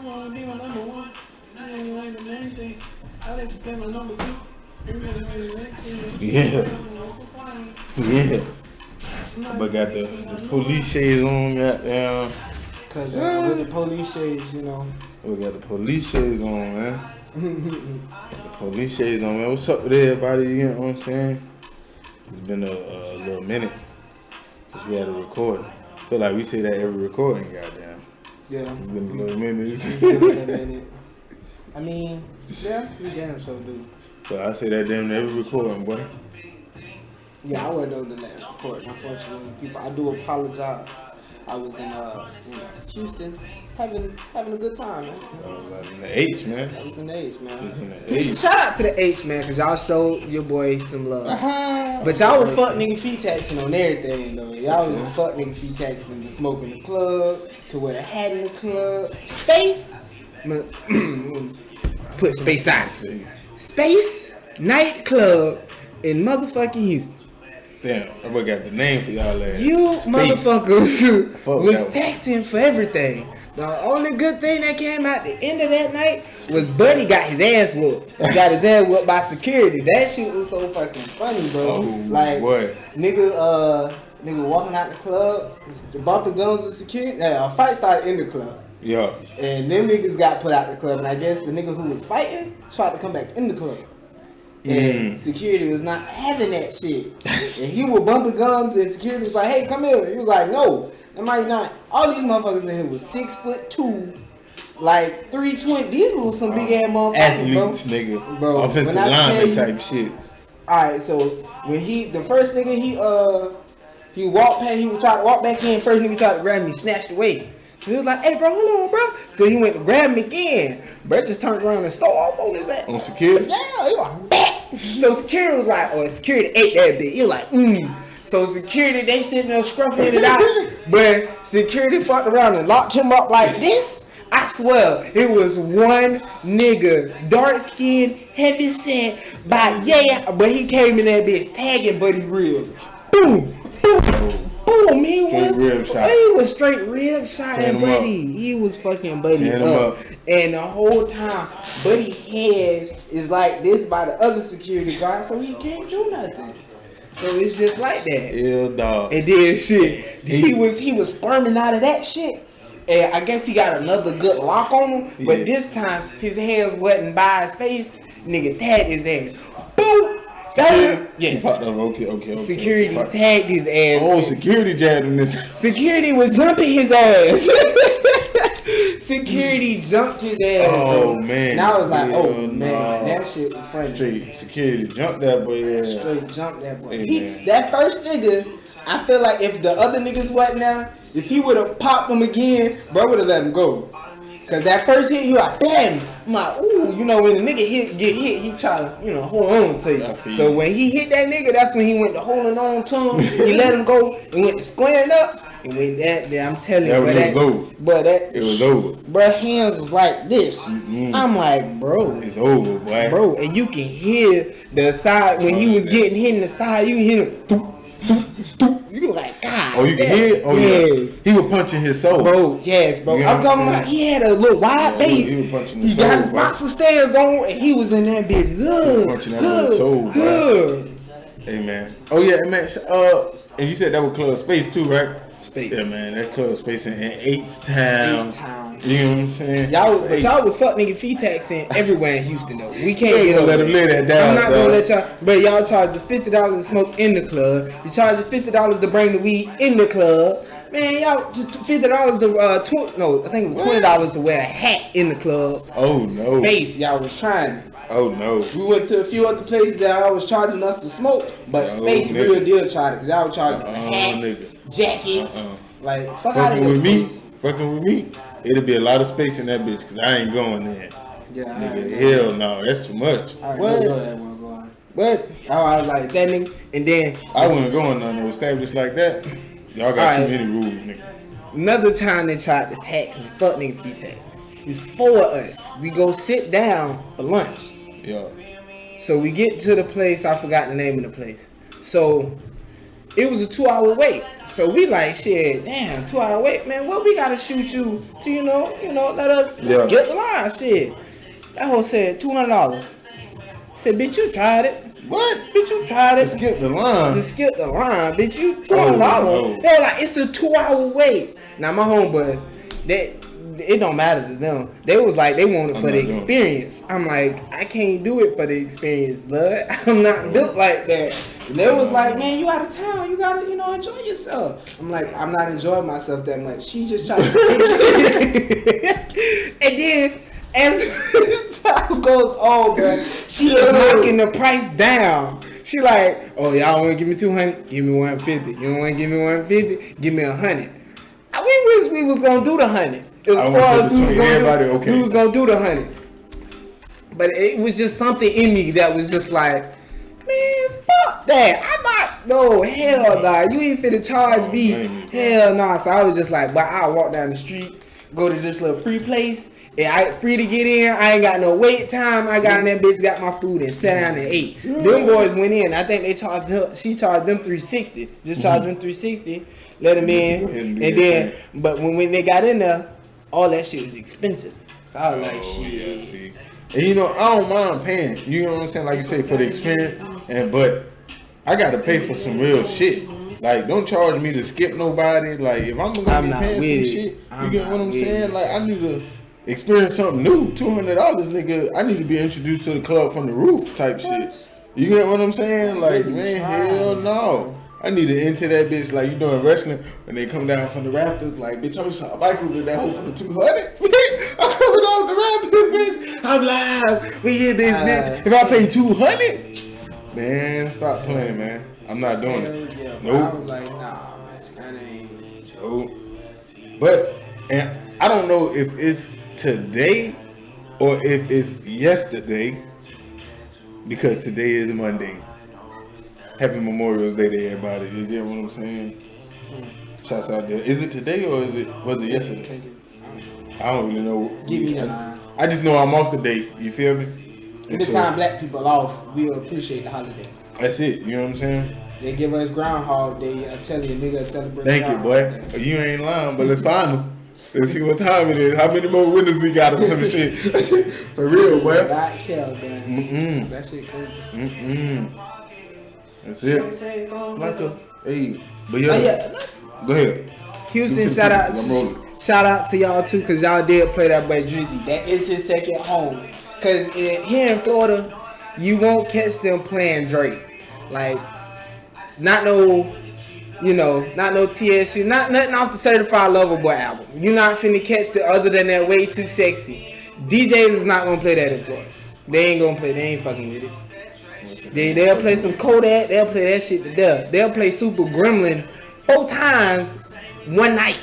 wanna be my number one. You know you ain't the main thing. I let you play my number two. Yeah. Yeah. But got the police shades on, goddamn. Cause with the police shades, you know. We got the police shades on, man. The police shades on, man. What's up with everybody? You know what I'm saying? It's been a little minute since we had a recording. Feel like we say that every recording, goddamn. Yeah. It's been a little minute. It's been a minute. I mean, yeah, we damn so do. So I say that damn every recording, boy. Yeah, I wasn't on the last recording. Unfortunately, people, I do apologize. I was in Houston, having a good time, man. Like in the H, man. I was in the H, man. It's in the H. Shout out to the H, man, cause y'all showed your boy some love. But y'all was fuck nigga feet taxing on everything though. Y'all was fuck nigga feet taxing to smoke in the club, to wear a hat in the club. Space. Put space on it. Space nightclub in motherfucking Houston. Damn, I got the name for y'all ass. You motherfuckers was that taxing for everything. The only good thing that came out the end of that night was Buddy got his ass whooped. He got his ass whooped by security. That shit was so fucking funny, bro. Oh, like, boy. Nigga walking out the club, bumping guns with security. A fight started in the club. Yeah. And them niggas got put out the club, and I guess the nigga who was fighting tried to come back in the club. And security was not having that shit. And he was bumping gums, and security was like, hey, come here. He was like, no, am I not? All these motherfuckers in here was 6'2", like 320. These was some big ass motherfuckers, athletes, nigga. Bro, offensive lineman type shit. Alright, so when the first nigga, he walked past, he was trying to walk back in, first nigga tried to grab me, snatched away. So he was like, hey, bro, hold on, bro. So he went to grab him again. Bro just turned around and stole off on his ass. On security? Yeah, he was like, back. So security was like, security ate that bitch. He was like, So security, they sitting there scruffing it out. But security fucked around and locked him up like this. I swear, it was one nigga, dark skinned, heavy set, but he came in that bitch tagging Buddy Reels. Boom, boom. Boom, he was straight rib shot at Buddy. He was fucking Buddy up. And the whole time, Buddy head is like this by the other security guard, so he can't do nothing. So it's just like that. Yeah, dog. And then shit, he was squirming out of that shit. And I guess he got another good lock on him, but this time his hands wasn't by his face. Nigga tagged his ass. Boom. Yes. Okay. Security tagged his ass. Oh, security jabbed him this. Security was jumping his ass. Security jumped his ass. Oh, man. And I was like, man, that shit was funny. Straight security jumped that boy. Straight jumped that boy. That first nigga, I feel like if the other niggas wasn't there, if he would have popped him again, bro would have let him go. Cause that first hit, he like, damn. I'm like, ooh, you know, when the nigga get hit, he try to, hold on to you. So when he hit that nigga, that's when he went to holding on to him. He let him go and went to squaring up. And with that, I'm telling you, it was over. Bro, hands was like this. I'm like, bro, it's over, boy. Bro, and you can hear the side when he was getting hit in the side. You can hear him. You like, God. Oh, you can hear it? Oh, yeah. He was punching his soul. Bro, yes, bro. I'm talking about he had a little wide base. He was punching his soul. He got his boxer stands on, and he was in that bitch. He was punching that little soul, bro. Hey, man. Oh, yeah, man. And you said that was Club Space, too, right? Space. Yeah, man. That Club Space in H-Town. You know what I'm saying? Y'all was fuck nigga fee taxing everywhere in Houston though. We can't get over let them lay that down. I'm not gonna let y'all, but y'all charge us $50 to smoke in the club. You charge us $50 to bring the weed in the club. Man, y'all $50 to I think it was $20 to wear a hat in the club. Oh no. Space, y'all was trying. Oh no. We went to a few other places that y'all was charging us to smoke, but Space real deal charged because y'all was charging a hat, jacket. Like fuck out of here. Fucking with me. It'll be a lot of space in that bitch because I ain't going there. Yeah, hell no, that's too much. But I was like that nigga, and then I wasn't going on no established like that. Y'all got too many rules, nigga. Another time they tried to tax me, fuck nigga fee tax. It's 4 of us. We go sit down for lunch. Yeah. So we get to the place. I forgot the name of the place. So it was a 2-hour wait. So we like, shit, damn, 2 hour wait, man. What we gotta shoot you to, let us Yeah. get the line, shit. That hoe said $200. Said, bitch, you tried it. What? Bitch, you tried it. Skip the line. You skipped the line, bitch. You $200. no. They were like, it's a 2 hour wait. Now my homeboys, it don't matter to them. They was like, they want it for the experience. I'm like, I can't do it for the experience, blood. I'm not built like that. And they was like, man, you out of town. You gotta, enjoy yourself. I'm like, I'm not enjoying myself that much. She just tried to And then, as time goes on, bro, she is knocking the price down. She like, oh, y'all want to give me 200? Give me 150. You don't want to give me 150? Give me 100. We was gonna do the 100. It was for us. We was gonna do the 100. But it was just something in me that was just like, man, fuck that. Hell nah. You ain't finna charge me. Hell nah. So I was just like, but I'll walk down the street, go to this little free place. And I free to get in. I ain't got no wait time. I got in that bitch, got my food and sat down and ate. Them boys went in. I think they charged her. She charged them $360. Just charged them $360. Let them in. And then, but when they got in there, all that shit was expensive. So I was like, shit. And I don't mind paying. You know what I'm saying? Like you say, for the experience. But I gotta pay for some real shit. Like, don't charge me to skip nobody. Like, if I'm gonna be paying some shit, you get what I'm saying? Like, I need to experience something new. $200, nigga. I need to be introduced to the club from the roof type shit. You get what I'm saying? Like, man, hell no. I need to enter that bitch like you doing wrestling when they come down from the rafters. Like, bitch, I'm Shawn Michaels in that hole for the 200. I'm coming off the rafters, bitch. I'm live. We get this, bitch. If I pay 200, man, stop playing, man. I'm not doing it. Nope. I was like, nah, man, that ain't. Nope. But, and I don't know if it's today or if it's yesterday, because today is Monday. Happy Memorial Day to everybody. You get what I'm saying? Shouts out there. Is it today or was it yesterday? I don't really know. Give me the line. I just know I'm off the date. You feel me? Anytime black people off, we appreciate the holiday. That's it. You know what I'm saying? They give us Groundhog Day. I'm telling you, niggas celebrate. Thank you, boy. You ain't lying, but let's find them. Let's see what time it is. How many more windows we got or some shit. For real, boy. Not kill, man. That shit crazy. That's it. Like hey, but yeah. Go ahead. Houston, shout out to y'all too, cause y'all did play that boy Drizzy. That is his second home. Cause here in Florida, you won't catch them playing Drake. Like, not no TSU, nothing off the Certified Lover Boy album. You not finna catch the other than that Way Too Sexy. DJs is not gonna play that in Florida. They ain't gonna play. They ain't fucking with it. They'll play some Kodak. They'll play that shit to death. They'll play Super Gremlin 4 times one night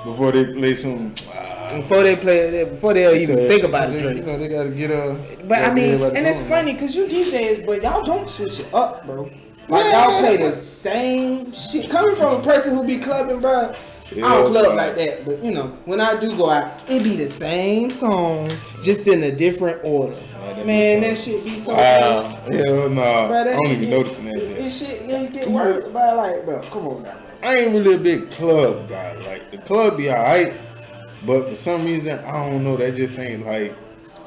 before they play some. Before they'll even think about it. You know they gotta get But I mean, and it's funny because you DJs, but y'all don't switch it up, bro. Like y'all play the same shit. Coming from a person who be clubbing, bro. I don't club like that, but when I do go out, it be the same song, just in a different order. Man, that shit be so. Hell no, I don't even notice that. This shit get work, but like, bro, come on now. I ain't really a big club guy. Like the club be alright, but for some reason I don't know. That just ain't like.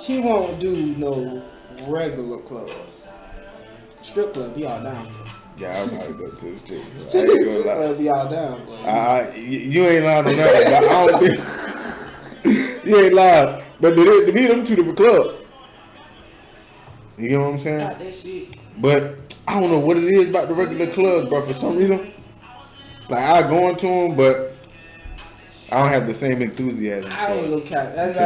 He won't do no regular clubs. Strip club, be all down. Yeah, I'm about to go to the strip club. Strip club, be all down. You ain't lying on that, but I don't think you ain't lying. But to me, them two different clubs. You know what I'm saying? Got that shit. But I don't know what it is about the regular clubs, but for some reason, like I go into them, but I don't have the same enthusiasm. I ain't gonna cap. As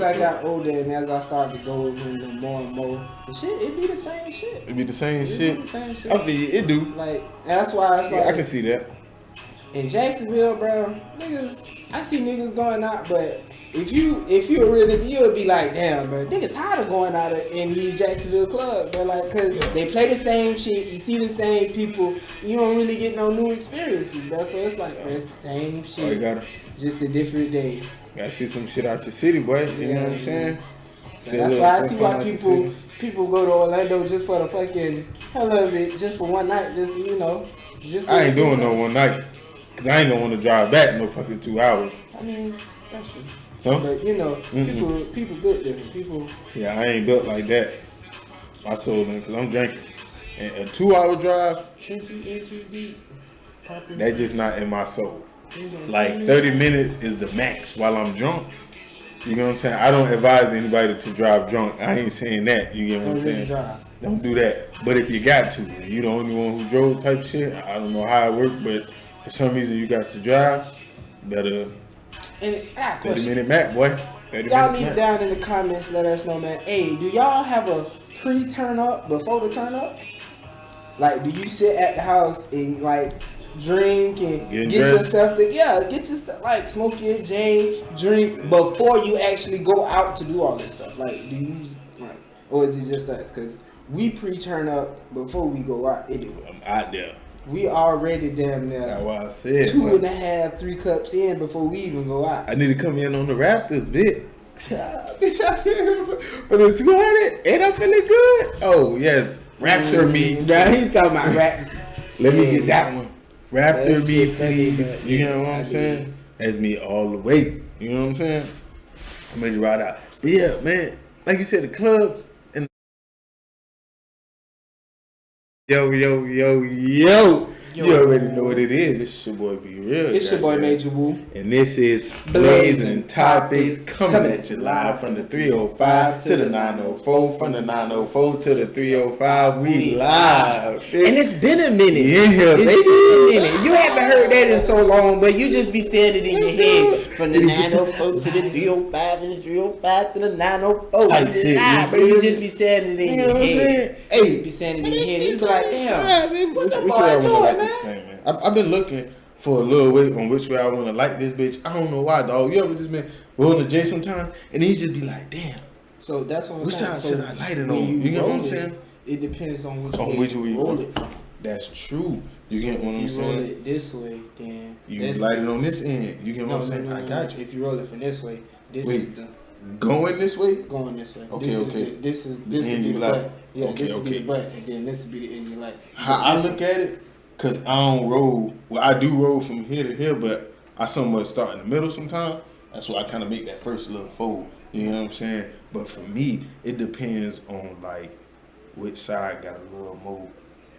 I got older and as I started to go into more and more, the shit, it be the same shit. It be the same shit. Be the same shit. I feel it do. Like that's why it's like I can see that. In Jacksonville, bro, niggas, I see niggas going out, but if you a real nigga, you'll be like, damn, bro, nigga tired of going out in these Jacksonville clubs, but like, cause they play the same shit, you see the same people, you don't really get no new experiences, bro. So it's like, bro, it's the same shit, just a different day. Gotta see some shit out your city, boy. You know what I'm saying? So that's why I see why people go to Orlando just for the fucking hell of it, just for one night, just to, just. I ain't doing no one night. Cause I ain't gonna want to drive back no fucking 2 hours. I mean, that's true. Huh? But you know, people built different. People. Yeah, I ain't built like that. My soul, man, cause I'm drinking. And a 2 hour drive, Into deep. that's just not in my soul. Like 30 minutes is the max while I'm drunk. You know what I'm saying? I don't advise anybody to drive drunk. I ain't saying that. You get what I'm saying? Don't do that. But if you got to, and you the only one who drove type shit, I don't know how it worked, but for some reason you got to drive, better And 30-minute max, boy. 30 y'all minutes leave max. down in the comments, let us know, man. Hey, do y'all have a pre-turn up before the turn up? Like, do you sit at the house and like drink and get your dressed. stuff to get your stuff, like smoke your J, drink before you actually go out to do all this stuff? Like, do you like, or is it just us? Cause we pre-turn up before we go out anyway. I'm out there. We already damn near That's why I said. 2.5, 3 cups in before we even go out. I need to come in on the Raptors, bitch. Bitch, I'm here for the 200 and I'm feeling good. Oh, yes. Raptor me. Now he talking about rap. Let me get that one. Raptor That me, shit, please. You know what I'm I saying? That's me all the way. You know what I'm saying? I'm ready to ride out. But yeah, man, like you said, the clubs and yo. You already know what it is. This is your boy Be Real. It's your boy goddamn. Major Woo. And this is Blazing Topics coming at you live from the 305 to the 904, from the 904 to the 305. We live. And it's been a minute. Yeah, It's baby. been a minute. You haven't heard that in so long, but you just be saying it in your head. From the 904 to the 305 and the 305 to the 904. Like You shit, live, you but you feel just me? be saying it in You know your what I'm head. saying? You be saying it in your head. You be like, damn. What the way boy I wanna doing, like man? this thing, man? I've been looking for a little way on which way I want to like this bitch. I don't know why, dog. You ever just been rolling the J sometime, and then you just be like, damn. So that's what I'm Which saying. side should I light it when on? You know what roll I'm it, saying? It depends on which On way which you way you roll roll. it from. That's true. You get what I'm If you roll saying? it this way, then You that's light it on this end. You get what I'm saying? I got you. If you roll it from this way, this Wait. is the Going this way? going this way. Okay, this okay. This The would end be you the like. butt. Yeah, Okay, this would be okay. the butt, and then this would be the end you like. How I look at it, cause I don't roll. Well, I do roll from here to here, but I somewhat start in the middle sometimes. That's why I kind of make that first little fold. You know what I'm saying? But for me, it depends on like which side got a little more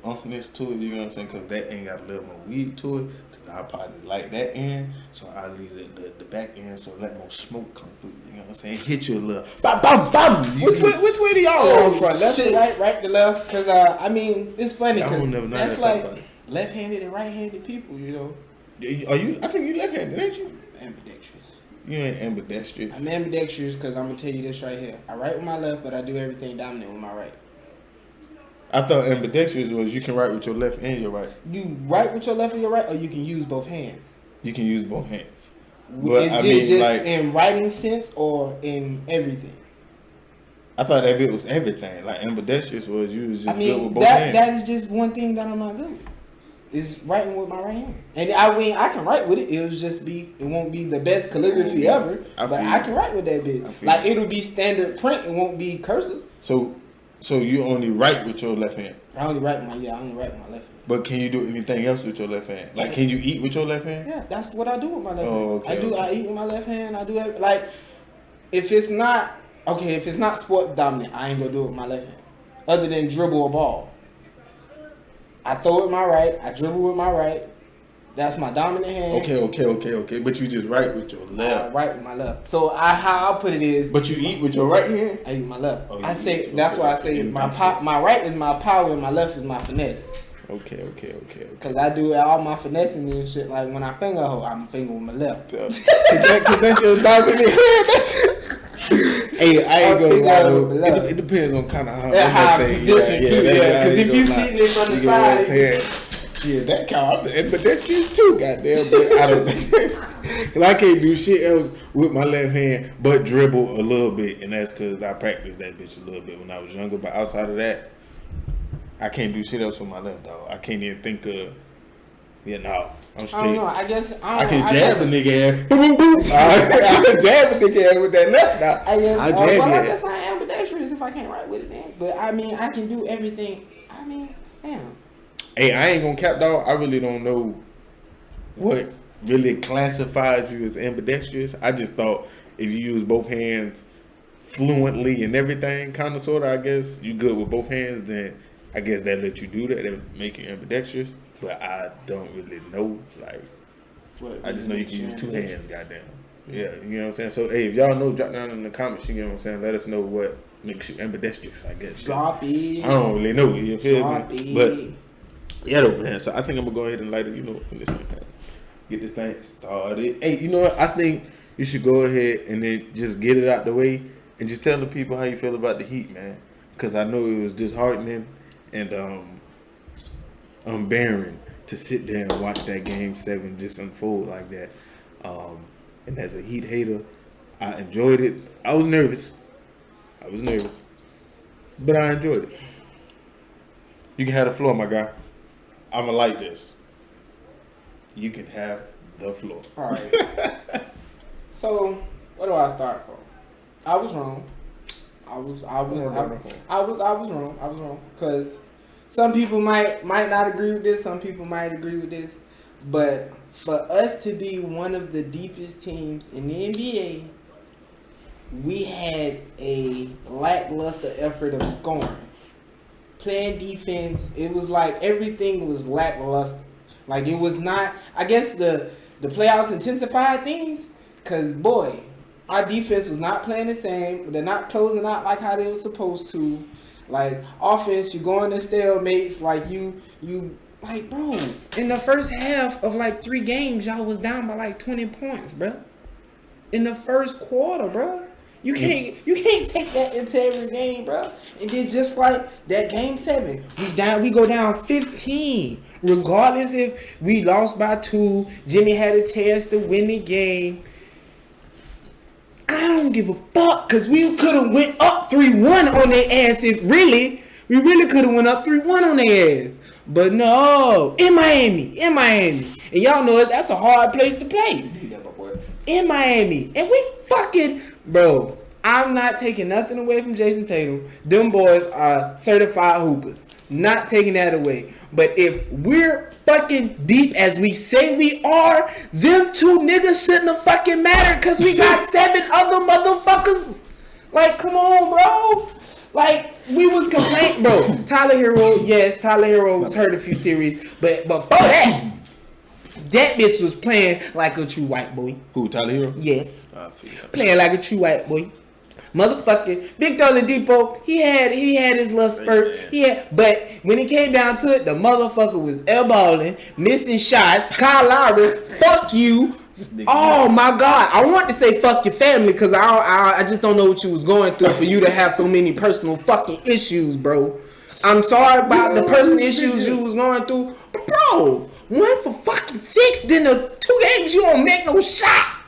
umphness to it. You know what I'm saying? Cause that ain't got a little more weed to it. Then I probably like that end, so I leave the back end so let more smoke come through. You know what I'm saying? Hit you a little, bam, bam, bam. Which way do y'all Oh, roll from? Left shit. to right, right to left? Cause I mean, it's funny I because don't never know that's that like about it. left-handed and right-handed people, you know, Are you? I think you left-handed, ain't you? ambidextrous. You ain't ambidextrous. I'm ambidextrous because I'm gonna tell you this right here. I write with my left, but I do everything dominant with my right. I thought ambidextrous was you can write with your left and your right. You write with your left or your right, or you can use both hands. You can use both hands. Is it just in writing sense or in everything? I thought that bit was everything. Like ambidextrous was you was just I good mean, with both that hands. is just one thing that I'm not good with. Is writing with my right hand. And I mean, I can write with it. It'll just be, it won't be the best calligraphy ever, I but feel I you. can write with that bitch. I feel Like, you. it'll be standard print. It won't be cursive. So you only write with your left hand. I only write with my left hand. But can you do anything else with your left hand? Like can you eat with your left hand? Yeah, that's what I do with my left Oh, hand. okay, okay. I eat with my left hand. I do it like if it's not sports dominant, I ain't gonna do it with my left hand. Other than dribble a ball. I throw it with my right, I dribble with my right. That's my dominant hand. Okay. But you just write with your I left. write with my left. So how I'll put it is But you eat with your right hand? I eat my left. Oh, you I say eat- that's okay, why I okay. say In my context. my right is my power and my left is my finesse. Okay. Cause I do all my finessing and shit. Like when I finger hold, I'm finger with my left. Cause that's your dominant hand. Hey, I ain't gonna lie though. It depends on kind of how That that high thing- position too, yeah. Cause if you gonna lie. sitting in front of You the get what I'm side, saying? Shit, that count. But that's just too goddamn. But I don't think cause I can't do shit else with my left hand but dribble a little bit, and that's cause I practiced that bitch a little bit when I was younger. But outside of that, I can't do shit else with my left dog. I can't even think of. Yeah, no, I'm straight. I don't know. I guess I can jab a nigga ass. Boom, boom, boom. I can jab a nigga ass with that left now. I guess. I jab Well, I your guess ass. I am ambidextrous if I can't write with it then. But I mean, I can do everything. I mean, damn. Hey, I ain't gonna cap dog. I really don't know what really classifies you as ambidextrous. I just thought if you use both hands fluently and everything, kind of, sort of, I guess, you good with both hands, then I guess that let you do that and make you ambidextrous. But I don't really know. Like, I just know you can use two hands, goddamn. Yeah, you know what I'm saying? So, hey, if y'all know, drop down in the comments, you know what I'm saying? Let us know what makes you ambidextrous, I guess. Drop it. I don't really know, you feel Drop me? it. But, yeah, though, man. So, I think I'm going to go ahead and light it, finish it. Get this thing started. Hey, you know what? I think you should go ahead and then just get it out the way and just tell the people how you feel about the Heat, man. Because I know it was disheartening and unbearing to sit there and watch that Game 7 just unfold like that. And as a Heat hater, I enjoyed it. I was nervous, but I enjoyed it. You can have the floor, my guy. I'ma like this. You can have the floor. All right. So, where do I start from? I was wrong. I was wrong. Cause some people might not agree with this. Some people might agree with this. But for us to be one of the deepest teams in the NBA, we had a lackluster effort of scoring. Playing defense, it was like everything was lackluster. Like it was not. I guess the playoffs intensified things. Cause boy, our defense was not playing the same. They're not closing out like how they were supposed to. Like offense, you go into stalemates. Like you like bro. In the first half of like 3 games, y'all was down by like 20 points, bro. In the first quarter, bro. You can't take that into every game, bro. And then just like that Game 7, we go down 15. Regardless if we lost by 2, Jimmy had a chance to win the game. I don't give a fuck, cause we could have went up 3-1 on their ass. We really could have went up 3-1 on their ass. But no, in Miami, and y'all know that's a hard place to play. In Miami, and we fucking, bro. I'm not taking nothing away from Jason Tatum. Them boys are certified hoopers. Not taking that away. But if we're fucking deep as we say we are, them 2 niggas shouldn't have fucking mattered because we got 7 other motherfuckers. Like, come on, bro. Like, we was complaining, bro. Tyler Hero was hurt a few series. But before that bitch was playing like a true white boy. Who, Tyler Hero? Yes. Playing like a true white boy. Motherfucking Victor Oladipo, he had his little spurt. But when it came down to it, the motherfucker was airballing, missing shots. Kyle Lowry, fuck you. Oh my God, I want to say fuck your family because I just don't know what you was going through for you to have so many personal fucking issues, bro. I'm sorry about the personal issues you was going through, but bro, 1 for fucking 6, then the 2 games you don't make no shot.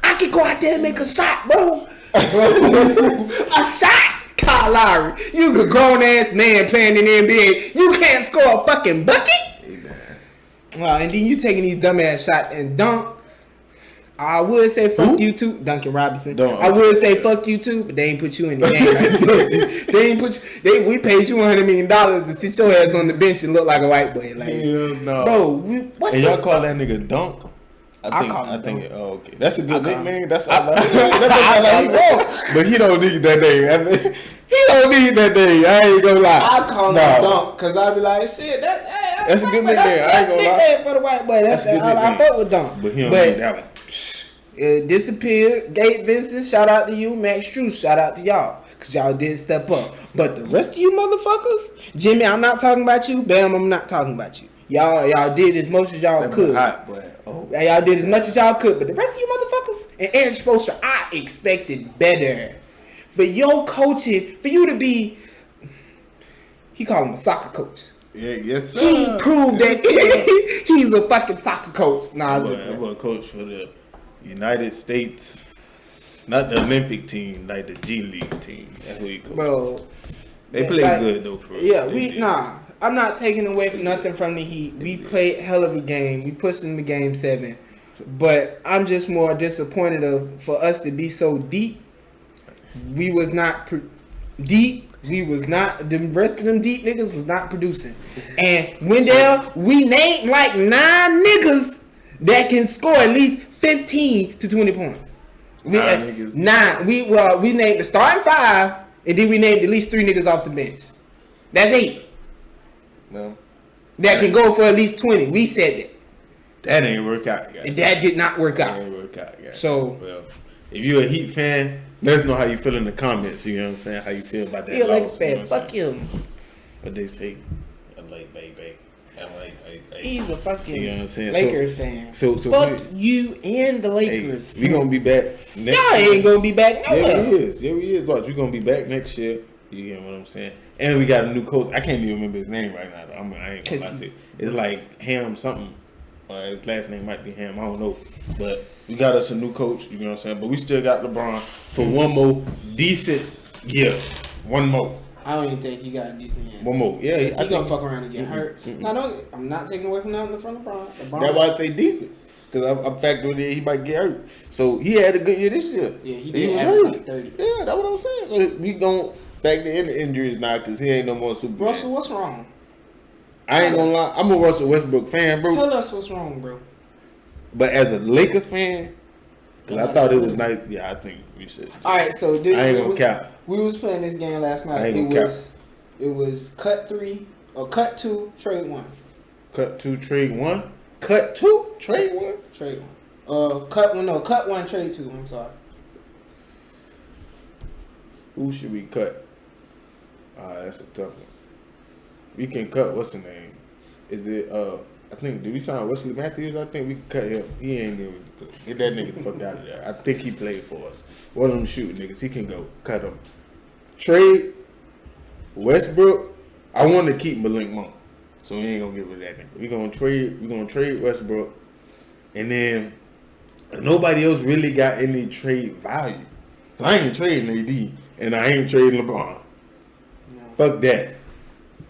I could go out there and make a shot, bro. A shot, Kyle Lowry. You was a grown ass man playing in the NBA. You can't score a fucking bucket. And then you taking these dumb ass shots and dunk. I would say fuck you too, Duncan Robinson. I would say fuck you too, but they ain't put you in the game. Right? They ain't put you. We paid you $100 million to sit your ass on the bench and look like a white boy. Like, no. Bro, what? And y'all call that nigga Dunk? I think. Oh, okay. That's a good nickname. That's all. But he don't need that name. He don't need that name. I ain't gonna lie. I call him Dunk because I be like, shit. That's a good nickname. I ain't gonna lie. For the white boy. That's a good nickname. I fuck with Dunk. But he don't need that one. It disappeared. Gabe Vincent, shout out to you. Max Strus, shout out to y'all. Because y'all did step up. But the rest of you motherfuckers, Jimmy, I'm not talking about you. Bam, I'm not talking about you. Y'all did as much as y'all could. Y'all did as much as y'all could. But the rest of you motherfuckers and Eric Spoelstra, I expected better. For your coaching, for you to be, he called him a soccer coach. Yeah, yes sir. He proved that he's a fucking soccer coach. Nah, I'm a coach for the United States, not the Olympic team, like the G League team. That's who he coached. Bro, they play good though. I'm not taking away from nothing from the Heat. We played a hell of a game. We pushed them to Game 7, but I'm just more disappointed for us to be so deep. We was not deep. We was not. The rest of them deep niggas was not producing. And Wendell, we named like 9 niggas that can score at least 15 to 20 points. We named the starting 5, and then we named at least 3 niggas off the bench. That's 8. No. That can go for at least 20. We said that. That ain't work out, guys. And that did not work out. That ain't work out, guys. So, well, if you're a Heat fan, let us know how you feel in the comments. You know what I'm saying? How you feel about that. Feel like a loss, fan. Fuck him. But they say, LA, baby. He's a fucking you know what I'm saying? Lakers fan. So fuck you and the Lakers. Hey, we gonna be back next year. Y'all ain't gonna be back nowhere. Yeah, we is. Yeah, we is. Watch, we gonna be back next year. You get what I'm saying? And we got a new coach. I can't even remember his name right now. Though. I ain't gonna lie to you. It's like Ham something. His last name might be Ham. I don't know. But we got us a new coach. You know what I'm saying? But we still got LeBron for one more decent year. One more. I don't even think he got a decent year. One more. Yeah. He gonna fuck around and get hurt. No, I'm not taking away from nothing from LeBron. That's why I say decent. Because I'm factoring in he might get hurt. So he had a good year this year. Yeah, he did have like 30. Yeah, that's what I'm saying. So we don't factor in the injuries now because he ain't no more Superman. Russell, what's wrong? I ain't gonna lie. I'm a Russell Westbrook fan, bro. Tell us what's wrong, bro. But as a Laker fan, because I thought it was nice. Yeah, I think we should. All right, so I ain't gonna cap. We was playing this game last night. It was cut 3 or cut 2, trade 1. Cut 2, trade 1. Cut 2, trade 1. Trade 1. Cut 1, trade 2. I'm sorry. Who should we cut? That's a tough one. We can cut, what's the name? Is it, I think, did we sign Wesley Matthews? I think we can cut him. He ain't even get that nigga the fuck out of there. I think he played for us. One of them shooting niggas. He can go. Cut him. Trade Westbrook. I want to keep Malik Monk. So we ain't gonna get rid of that nigga. We're gonna trade Westbrook. And then nobody else really got any trade value. I ain't trading AD and I ain't trading LeBron. No. Fuck that.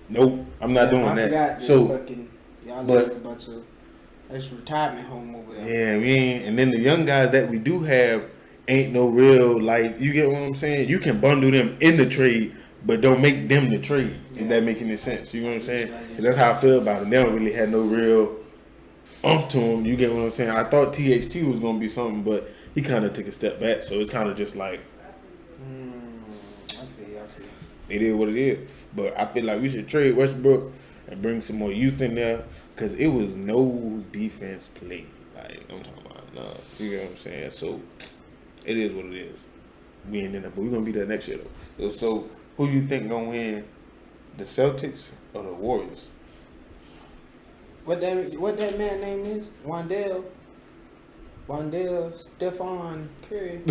Nope, I'm not doing that. So, y'all there's a bunch of there's retirement home over there. Yeah, we ain't. And then the young guys that we do have ain't no real like. You get what I'm saying? You can bundle them in the trade, but don't make them the trade. Yeah. If that make any sense, you know what I'm saying? That's how I feel about it. They don't really have no real umph to them. You get what I'm saying? I thought THT was gonna be something, but he kind of took a step back. So it's kind of just like. I feel. It is what it is. But I feel like we should trade Westbrook and bring some more youth in there because it was no defense played. Like, I'm talking about, no. You know what I'm saying? So, it is what it is. We ain't in there, but we're going to be there next year, though. So, who you think going to win, the Celtics or the Warriors? What that man name is? Wandale Stephon Curry.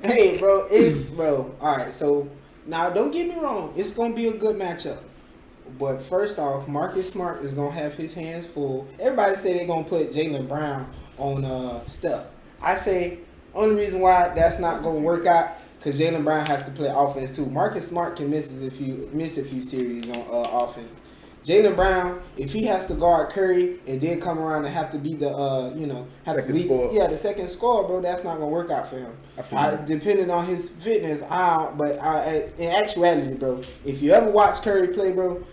Hey, bro. All right, so... Now, don't get me wrong. It's going to be a good matchup. But first off, Marcus Smart is going to have his hands full. Everybody say they're going to put Jaylen Brown on Steph. I say only reason why that's not going to work out because Jaylen Brown has to play offense too. Marcus Smart can miss a few series on offense. Jaylen Brown, if he has to guard Curry and then come around and have to be the the second scorer, bro, that's not gonna work out for him. Depending on his fitness, in actuality, bro, if you ever watch Curry play, bro,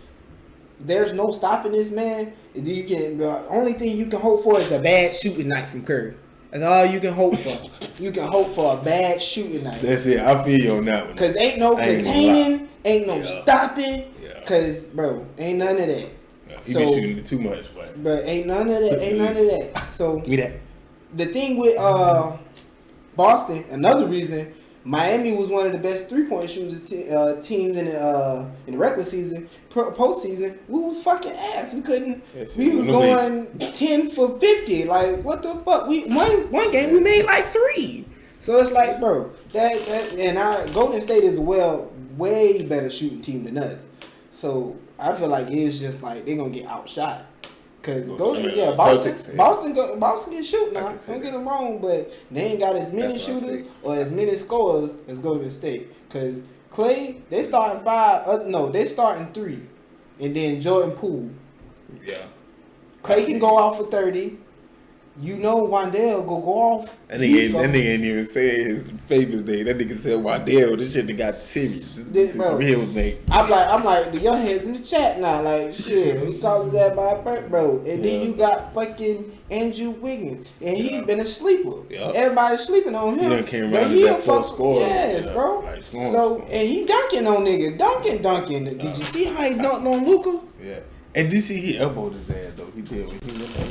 there's no stopping this man. The only thing you can hope for is a bad shooting night from Curry. That's all you can hope for. You can hope for a bad shooting night. That's it. I feel you on that one. Cause ain't no containing, ain't no stopping. Cause bro, ain't none of that. Yeah, he be shooting too much, but ain't none of that. Ain't none of that. So give me that. The thing with Boston, another reason, Miami was one of the best 3-point shooters teams in the regular season. Postseason, we was fucking ass. We couldn't. We was going 10 for 50. Like what the fuck? We one game we made like 3. So it's like, bro, Golden State is way better shooting team than us. So I feel like it's just like they're gonna get outshot. Cause Boston can shoot now. Don't get them wrong, but they ain't got as many shooters or as many scorers as Golden State. Cause Clay, they starting 5. They starting 3, and then Jordan Poole. Yeah. Clay can go off for 30. you know Wandale go off. That nigga ain't even say his famous name. That nigga said Waddell. This shit that got serious. This is real name. I'm like the young heads in the chat now. Like shit, he calls his ass by birth, bro. And then you got fucking Andrew Wiggins, and he's been a sleeper. Yep. Everybody's sleeping on him. He done came but around he to a that full fuck, score. yes, bro. Like So and he dunking on niggas, dunking. Did you see how he dunked on Luka? Yeah. And did you see he elbowed his ass though? He did. He was like,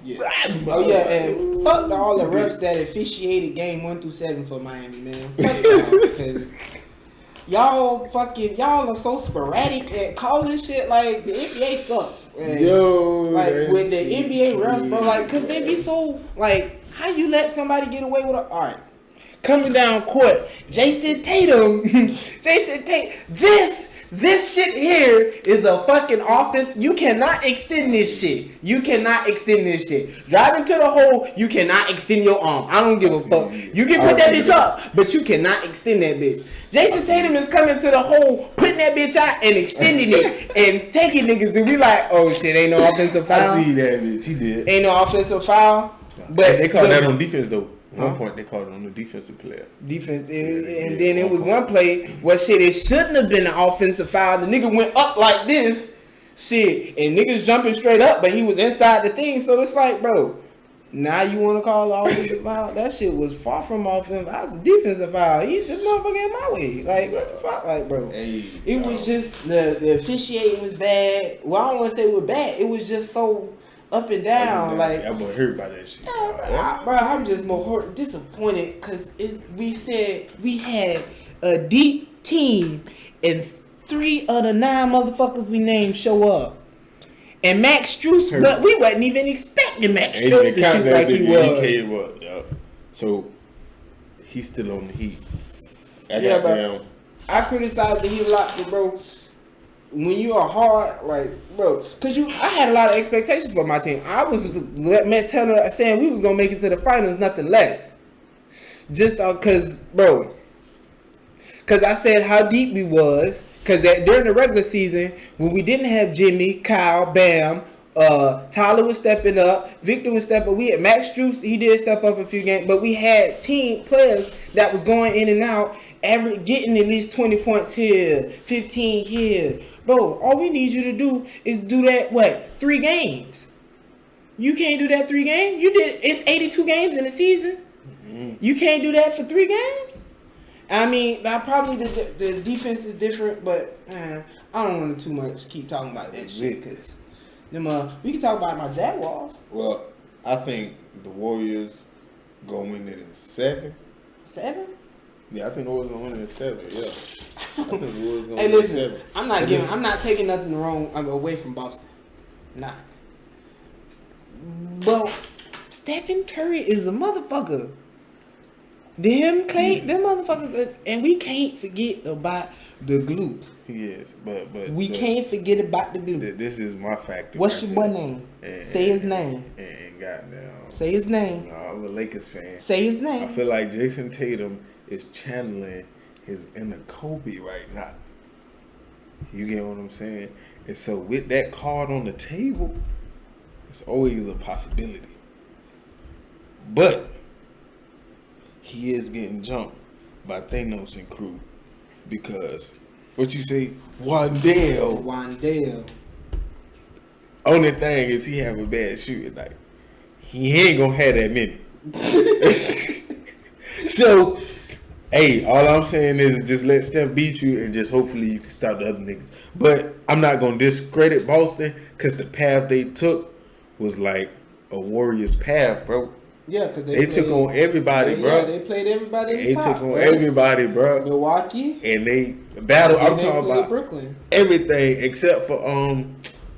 yeah. Oh yeah, and fuck all the refs that officiated game 1 through 7 for Miami, man. Fuck y'all, because y'all are so sporadic at calling shit. Like the NBA sucks. Man. Yo, like with the NBA refs, bro. Like, cause they be so like, how you let somebody get away with a all right? Coming down court, Jason Tatum. This shit here is a fucking offense. You cannot extend this shit. Driving to the hole, you cannot extend your arm. I don't give a fuck. You can put that bitch up, but you cannot extend that bitch. Jason Tatum is coming to the hole, putting that bitch out and extending it and taking niggas and we like, oh shit, ain't no offensive foul. I see that bitch. He did. Ain't no offensive foul. But they called that on defense though. At one point they called it on the defensive player. Defense, and then it was one play where shit, it shouldn't have been an offensive foul. The nigga went up like this, shit, and niggas jumping straight up, but he was inside the thing. So it's like, bro, now you want to call an offensive foul? That shit was far from offensive. That was a defensive foul. He this motherfucker in my way. Like, what the fuck? Like, bro, it was just the officiating was bad. Well, I don't want to say it was bad. It was just so up and down, like I'm hurt by that shit. Yeah, bro, I'm just more disappointed because we said we had a deep team and 3 of the 9 motherfuckers we named show up, and Max Strus, but we wasn't even expecting Max Strus to shoot like he was. Yeah. So he's still on the Heat. I criticize the Heat a lot, but bro. When you are hard, like, bro, cause I had a lot of expectations for my team. I was saying we was gonna make it to the finals, nothing less. Just cause I said how deep we was. Cause during the regular season, when we didn't have Jimmy, Kyle, Bam, Tyler was stepping up, Victor was stepping up. We had Max Strus, he did step up a few games, but we had team players that was going in and out, getting at least 20 points here, 15 here. Bro, all we need you to do is do that, 3 games? You can't do that 3 games? It's 82 games in a season. Mm-hmm. You can't do that for 3 games? I mean, probably the defense is different, but I don't want to too much keep talking about that shit, because we can talk about my Jaguars. Well, I think the Warriors gonna win it in 7. 7? Yeah, I think the Warriors gonna win it in 7. Yeah, I think the Warriors gonna hey, win listen, it in 7. I'm not taking nothing wrong away from Boston. Nah. But Stephen Curry is a motherfucker. Them motherfuckers, and we can't forget about the glue. He is, but we can't forget about the glue. This is my factor. What's your boy name? Say his name. And goddamn. Say his name. No, I'm a Lakers fan. Say his name. I feel like Jason Tatum is channeling his inner Kobe right now. You get what I'm saying? And so with that card on the table, it's always a possibility. But he is getting jumped by Thanos and crew because what you say, Wandale. Only thing is he have a bad shooting night. He ain't gonna have that many. So, hey, all I'm saying is just let Steph beat you and just hopefully you can stop the other niggas. But I'm not gonna discredit Boston because the path they took was like a Warriors path, bro. Yeah, because they took on everybody, bro. Yeah, they played everybody. They took on everybody, bro. Milwaukee. And they battled. I'm talking about Brooklyn. Everything except for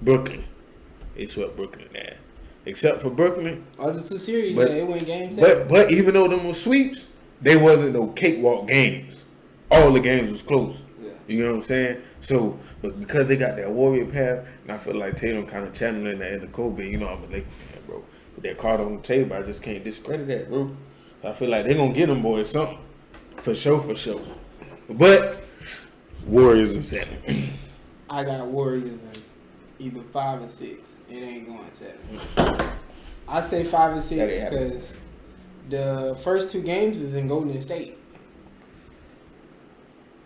Brooklyn. They swept Brooklyn, man. Except for Brooklyn. Other 2 series, they win game 7. But even though them were sweeps, they wasn't no cakewalk games. All the games was close. Yeah. You know what I'm saying? So, but because they got that Warrior path, and I feel like Tatum kind of channeling that into Kobe. You know, I'm a Lakers fan, bro. With that card on the table, I just can't discredit that, bro. I feel like they're gonna get them boys something. For sure. But Warriors in 7. I got Warriors in either 5 or 6. It ain't going 7. I say 5 and That 6 ain't happening. because the first 2 games is in Golden State.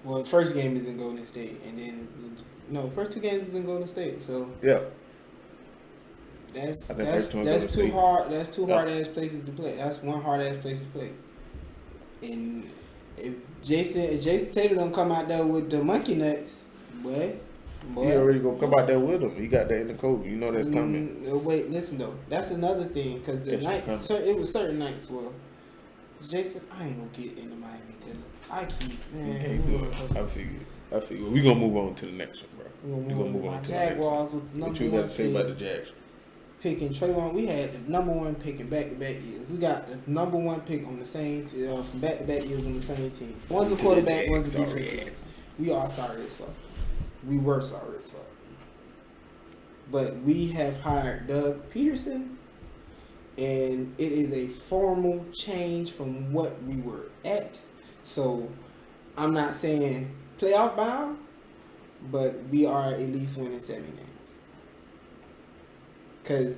Well, the first game is in Golden State, and then first 2 games is in Golden State. So Yeah. that's I think first two in that's Golden too State. hard. That's 2 Yeah. hard ass places to play. That's one hard ass place to play. And if Jason Tatum don't come out there with the monkey nuts, boy. He already gonna come out there with him. He got that in the code. You know that's coming. Wait, listen though. That's another thing because the That's nights, coming. it was certain nights. Well, Jason, I ain't gonna get into Miami because I keep You man. can't do it. I figure. We gonna move on to the next one, bro. We gonna move on to the next Jaguars one. with the What number you got one to say about the pick, Jags? picking Trayvon. We had the number 1 pick in back-to-back years. We got the number 1 pick on the same from back-to-back years on the same team. One's a quarterback, one's a defensive end. We are sorry as fuck. We were sorry as fuck. But we have hired Doug Peterson, and it is a formal change from what we were at. So I'm not saying playoff bound, but we are at least winning 7 games. Because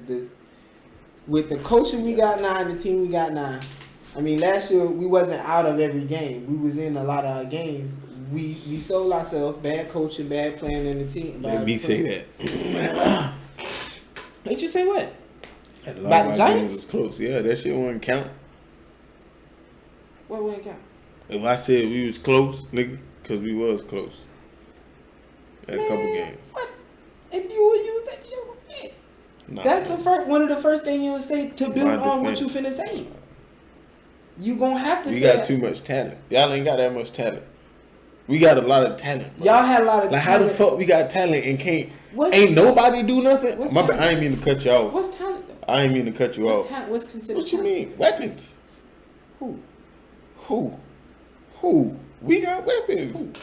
with the coaching we got now and the team we got now, I mean, last year we wasn't out of every game. We was in a lot of our games. We sold ourselves bad coaching, bad playing in the team. Let me say that. Did you say what? A lot About of the our Giants? games was close. Yeah, that shit wouldn't count. What wouldn't count? If I said we was close, nigga, because we was close. At a couple games. What? And you was at your defense. Nah. That's the first one of the first things you would say to build My on what you defense. finna say. You gonna have to We say got that. too much talent. Y'all ain't got that much talent. We got a lot of talent. Bro. Y'all had a lot of Like how the talent. fuck we got talent and can't What's- ain't nobody do nothing? what's My bad, talent? I ain't mean to cut you off. What's talent though? I ain't mean to cut you What's off. talent? What's considered What you talent? mean? Weapons. Who? Who? We got weapons.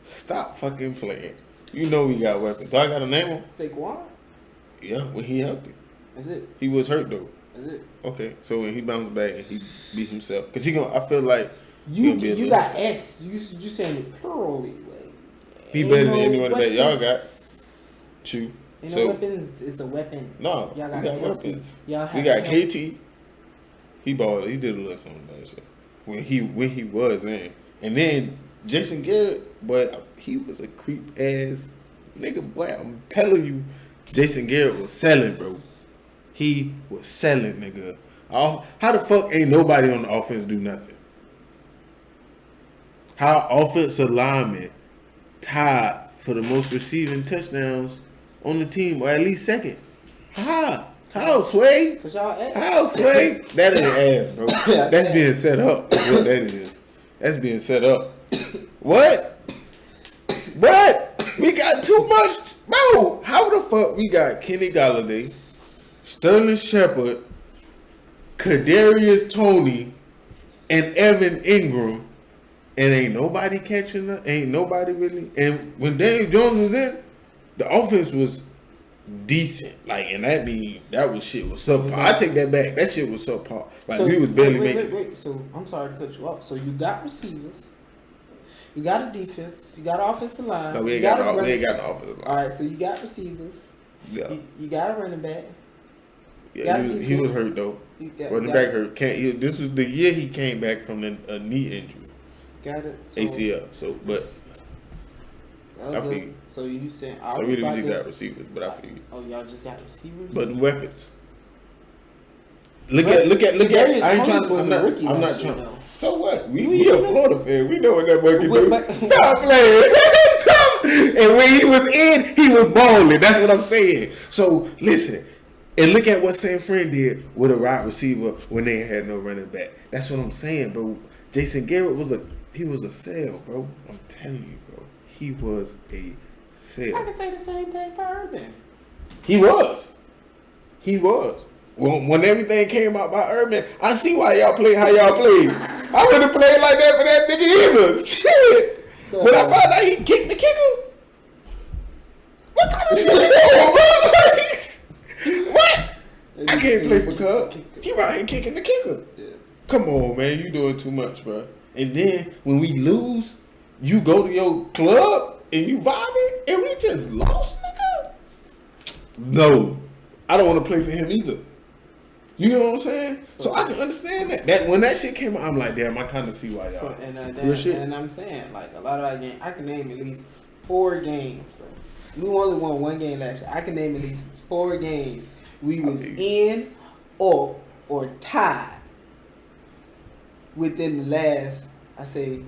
Stop fucking playing. You know we got weapons. Do I gotta name them? Saquon? Yeah, when he healthy. That's it. He was hurt though. That's it. Okay, so when he bounced back and he beat himself, cause he gonna. I feel like he You gonna be a you little- got S. You saying it purely like. He ain't better than no anyone that y'all weapons. got. True. Ain't So no weapons. It's a weapon. no, Y'all we got got a healthy. weapons. Y'all have We got a healthy- KT. He balled. He did a little something last year when he was in, and then Jason Garrett, but he was a creep ass nigga. Boy, I'm telling you, Jason Garrett was selling, bro. He was selling, nigga. How the fuck ain't nobody on the offense do nothing? How offensive lineman tied for the most receiving touchdowns on the team, or at least second? How, Sway? Cause y'all ass. How, Sway? That ain't ass, bro. That's That's ass. being set up. Is what that is. That's being set up. What? What? We got too much, bro. How the fuck we got Kenny Galladay, Sterling Shepard, Kadarius Toney, and Evan Ingram, and ain't nobody catching up? Ain't nobody really. And when Dave Jones was in, the offense was decent. Like, and that was shit was subpar. I take that back. That shit was subpar. Like we was barely making. Wait. So I'm sorry to cut you off. So you got receivers. You got a defense. You got an offensive line. No, we you ain't got a no. We ain't running- got no offensive line. All right, so you got receivers. Yeah, You got a running back. yeah. got He was defense. hurt though. You got, Running back hurt. This was the year he came back from a knee injury, Got it. So, ACL. So, but I feel you. So you saying? so really we just got receivers. But I feel you. Oh, y'all just got receivers. But weapons. Look But at. Kadarius I ain't Toney trying. was I'm a not. rookie I'm not last year, trying. though. So what? We a Florida fan. We know what that boy can do. But- Stop playing. Stop. And when he was in, he was balling. That's what I'm saying. So listen. And look at what San Fran did with a wide receiver when they had no running back. That's what I'm saying, bro. Jason Garrett was a sale, bro. I'm telling you, bro. He was a sale. I can say the same thing for Urban. He was. When everything came out by Urban, I see why y'all play how y'all played. I wouldn't play like that for that nigga either. Shit. When I found out he kicked the kicker, what kind of shit is going bro? What? I can't play for Cub. He right here kicking the kicker. Yeah. Come on, man. You doing too much, bro. And then when we lose, you go to your club and you vibing, and we just lost, nigga. No, I don't want to play for him either. You know what I'm saying? So I can understand that. That when that shit came out, I'm like, damn, I kind of see why y'all. So, Real shit. and I'm saying, like, a lot of our games, I can name at least 4 games. Bro. We only won 1 game last year. I can name at least 4 games we was in or tied within the last 2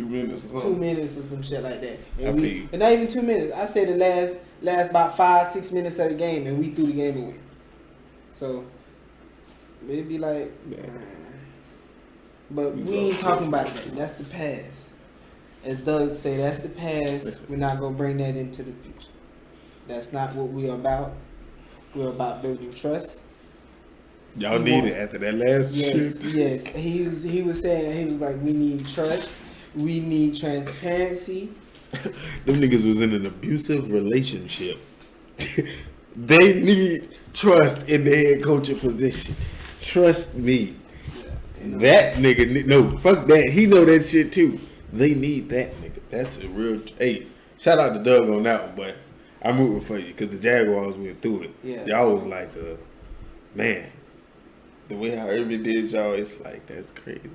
minutes or something. 2 minutes or some shit like that. I And feel you. and not even 2 minutes. I say the last about 5-6 minutes of the game, and we threw the game away. So it'd be like, but we ain't talking about that. That's the past. As Doug say, that's the past. We're not gonna bring that into the future. That's not what we're about. We're about building trust. Y'all need it after that last shit. Yes. He was saying, he was like, we need trust. We need transparency. Them niggas was in an abusive relationship. They need trust in the head coaching position. Trust me. That nigga, no, fuck that. He know that shit too. They need that nigga. That's a real. Hey, shout out to Doug on that one, but I'm rooting for you because the Jaguars went through it. Yeah. Y'all was like, man, the way how Urban did y'all, it's like that's crazy.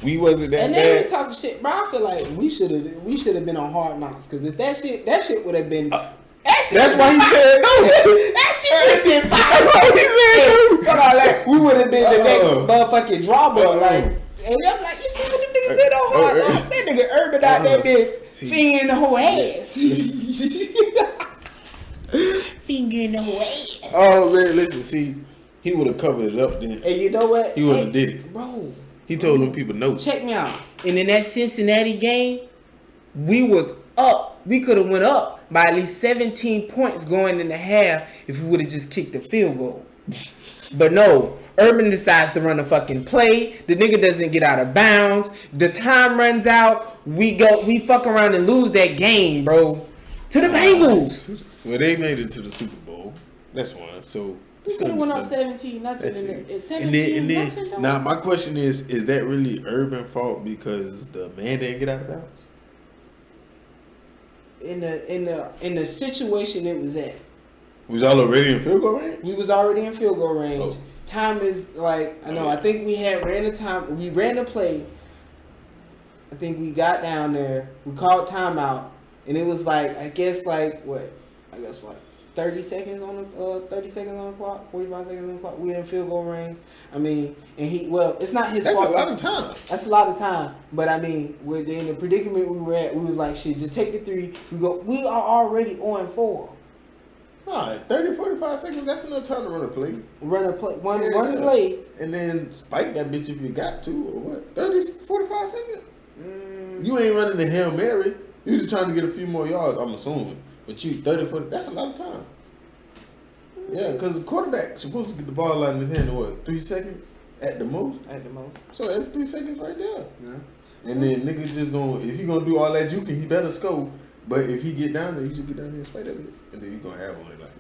We wasn't that And they bad. ain't talking shit, bro. I feel like we should have been on Hard Knocks, because if that shit would have been. That's why he said no. That shit would have been fire. We would have been the next motherfucking drama. Like, and I'm like, you see what the niggas did on Hard Knocks? That nigga Urban out there did fingering the whole ass. Fingering the whole ass. Oh man, listen, see, he would have covered it up then. And you know what? He would have did it. Bro. He told them people no. Check me out. And in that Cincinnati game, we was up. We could have went up by at least 17 points going in the half if we would have just kicked the field goal. But no, Urban decides to run a fucking play. The nigga doesn't get out of bounds. The time runs out. We fuck around and lose that game, bro. To the Bengals. Well, they made it to the Super Bowl. That's one. So We could have went up 17-0. It's 17 nothing. Now my question is that really Urban fault because the man didn't get out of bounds? In the situation it was at. Was y'all already in field goal range? We was already in field goal range. Oh. Time is like, I know. I think we ran the time. We ran the play. I think we got down there. We called timeout, and it was like, I guess what 30 seconds on the 30 seconds on the clock, 45 seconds on the clock. We in field goal range. I mean, and it's not his fault. That's a lot of time. That's a lot of time. But I mean, in the predicament we were at, we was like, shit, just take the 3. We are already on 4. Alright, 30, 45 seconds, that's enough time to run a play. One play. And then spike that bitch if you got to, or what? 30, 45 seconds? You ain't running the Hail Mary. You just trying to get a few more yards, I'm assuming. But you 30, 40, that's a lot of time. Yeah, because the quarterback's supposed to get the ball out in his hand in what, 3 seconds? At the most? At the most. So that's 3 seconds right there. Yeah. And then niggas just gonna, if he gonna do all that juking, he better score. But if he get down there, you just get down there and spike that bit. And then you gonna have only like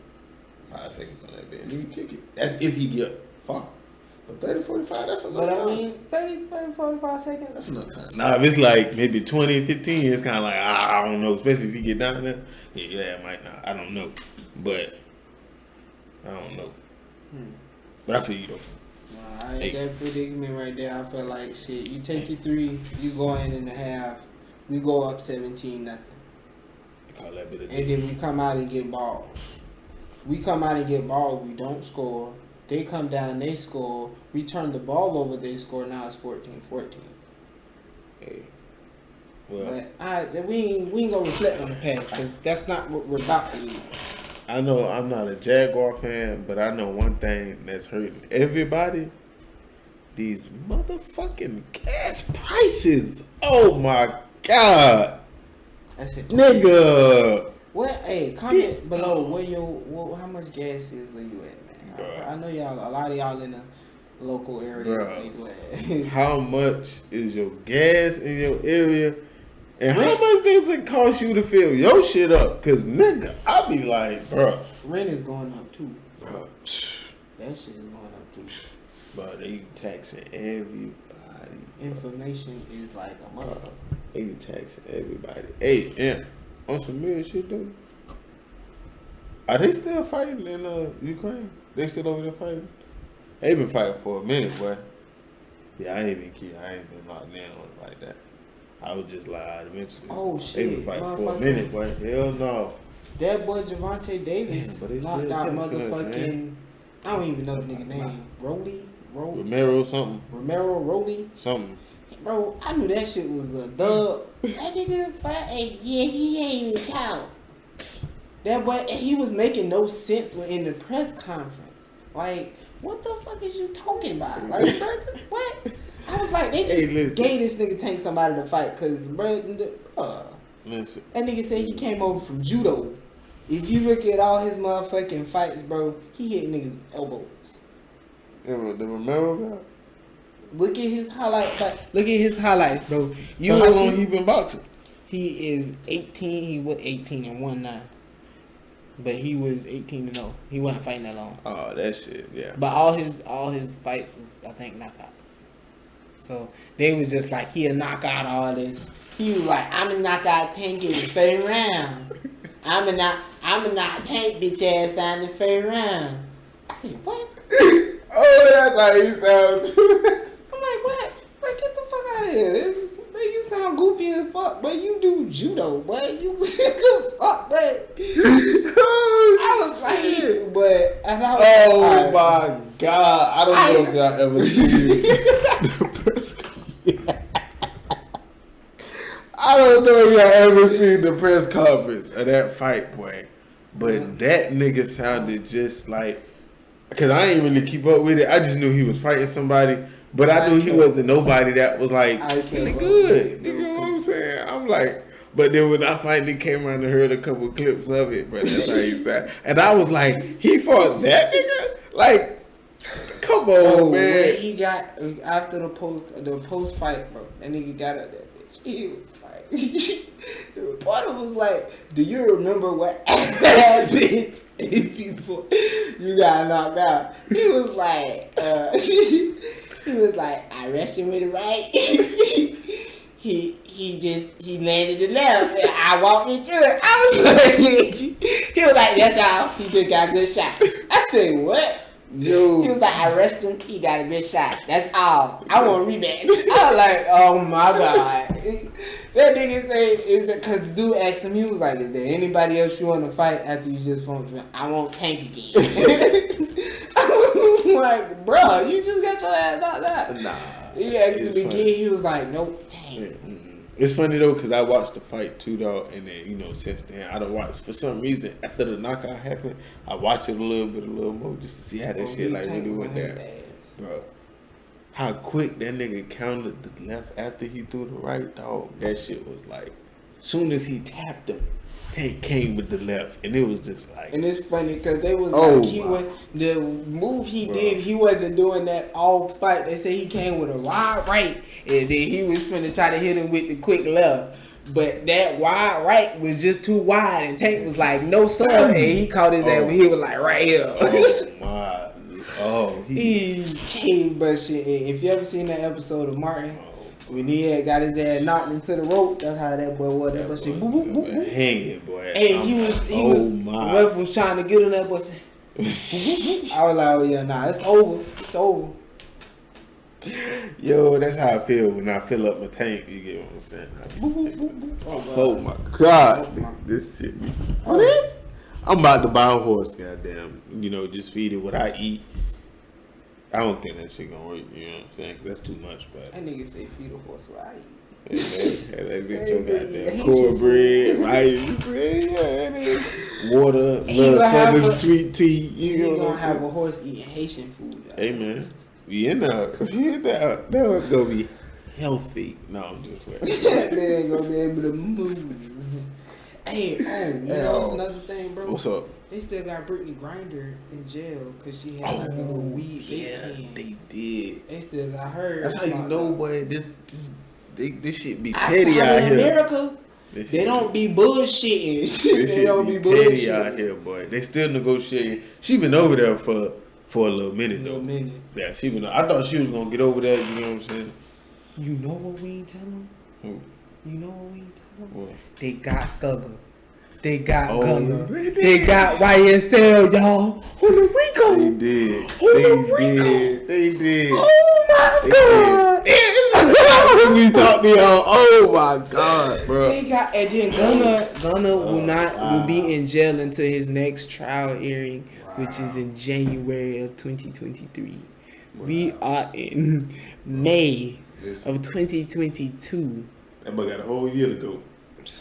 5 seconds on that bit. And then you kick it. That's if he get far. But 30, 45, that's enough time. But I mean, 30, 45 seconds. That's enough time. Nah, if it's like maybe 20, 15, it's kind of like, I don't know. Especially if you get down there. Yeah, it might not. I don't know. But, I don't know. But I feel you though. Nah, that predicament right there, I feel like shit. You take your 3, you go in the half, we go up 17-0. They call that bit of And then we come out and get balls. We don't score. They come down, they score. We turn the ball over, they score. Now it's 14-14. Hey. Well, But we ain't gonna reflect on the past, because that's not what we're about to do. I know I'm not a Jaguar fan, but I know one thing that's hurting everybody. These motherfucking gas prices. Oh my God. That shit. Nigga. Hey, comment below how much gas is where you at, man. I know y'all, a lot of y'all in the local area. How much is your gas in your area? And how much does it cost you to fill your shit up? Cause nigga, I be like, bro. Rent is going up too. Bro. That shit is going up too. Bro, they taxing everybody. Inflation is like a mother. They taxing everybody. Hey, and on some real shit though. Are they still fighting in Ukraine? They still over there fighting? They been fighting for a minute, boy. Yeah, I ain't been locked in on it like that. I was just like, eventually. Oh shit! They been fighting for a minute, boy. Hell no. That boy Javante Davis Damn, but they knocked still out texting us, motherfucking. man. I don't even know the nigga name. Romero something. Romero Rolly. Something. Bro, I knew that shit was a dub. That nigga fight. Yeah, he ain't even count. That boy, he was making no sense in the press conference. Like, what the fuck is you talking about? Like, bro, what? I was like, they just gave this nigga Tank somebody to fight, cause bro, Listen. that nigga said he came over from judo. If you look at all his motherfucking fights, bro, he hit niggas elbows. The Romero guy? Look at his highlights. Look at his highlights, bro. So how long he been boxing? He is 18. He was 18-1 now. But he was 18-0. He wasn't fighting that long. Oh, that shit, yeah. But all his fights was, I think, knockouts. So they was just like, he'll knock out all this. He was like, I'm gonna knock out Tank in the first round. I'm gonna knock Tank bitch ass out in the first round. I said, what? Oh, that's how he sounds. I'm like, what? Bro, get the fuck out of here. Bro, you sound goofy as fuck, but you do judo, boy. You fuck, but I was like, but and I was Oh like, my God. I don't know if y'all ever seen the press conference. I don't know if y'all ever seen the press conference of that fight, boy. But that nigga sounded just like, because I ain't really keep up with it. I just knew he was fighting somebody. But I knew he wasn't nobody that was like, really good. You know what I'm saying? I'm like, but then when I finally came around and heard a couple clips of it, but that's how he sounded. And I was like, he fought that nigga? Like, come on, man. When he got, after the post fight, bro, that nigga got at that bitch. He was like, the reporter was like, do you remember what that bitch before you got knocked out? He was like, he was like, I rushed him with the right. he landed the left and I walked into it. I was like, he was like, that's all. He just got a good shot. I said, what? Yo. He was like, I rushed him. He got a good shot. That's all. I want a rematch. I was like, oh my God. That nigga say, is that because dude asked him, he was like, is there anybody else you want to fight after you just fought? I won't Tank again. I was like, bro, you just got your ass knocked out. Nah. He asked him again. He was like, nope, Tank. Yeah. It's funny though, because I watched the fight too, dog, and then, you know, since then, I don't watch, for some reason, after the knockout happened, I watch it a little more, just to see how that shit, like, really went down. Bro, how quick that nigga countered the left after he threw the right, dog, that shit was like, soon as he tapped him, Tank came with the left, and it was just like. And it's funny because they was like, the move he did, he wasn't doing that all fight. They said he came with a wide right, and then he was finna try to hit him with the quick left. But that wide right was just too wide, and Tank was like, no sir, and he caught his ass when he was like, right here. Oh my. Oh, he came, but shit. If you ever seen that episode of Martin, when he had got his ass knocked into the rope, that's how that boy was. That boy said, boop, boop, boop, boop. Hanging, boy. Hey, he was, the ref was trying to get on that boy. Said, I was like, oh yeah, nah, it's over. It's over. Yo, that's how I feel when I fill up my tank. You get what I'm saying? Like, boop, boop, boop, boop. Oh my God, this shit. What is? I'm about to buy a horse, goddamn. You know, just feed it what I eat. I don't think that shit gonna work, you know what I'm saying? 'Cause that's too much, but. That nigga say feed a horse what I eat. Yeah, that bitch your goddamn cornbread, rice, water, little southern sweet tea. You know gonna have a horse eating Haitian food. Hey man, we in there. That was gonna be healthy. No, I'm just playing. They ain't gonna be able to move. Hey, you know what's another thing, bro? What's up? They still got Brittany Griner in jail because she had like a little weed. Yeah, they did. They still got her. That's how you know, boy. This shit be petty out here. America, they don't be bullshitting. They don't be bullshitting petty out here, boy. They still negotiating. She been over there for a little minute though. Yeah, she been. I thought she was gonna get over there. You know what I'm saying? You know what we ain't telling them? Who? You know what we ain't telling them? What? They got Thugger. They got Oh, Gunna. they They did. got YSL, y'all. On the Rico. They did. Oh, They Rico. did. They did. Oh my They god. We talked to y'all. Oh my god, bro. They got, and then Gunna will be in jail until his next trial hearing, which is in January of 2023. We are in May Listen, of 2022. that boy got a whole year to go.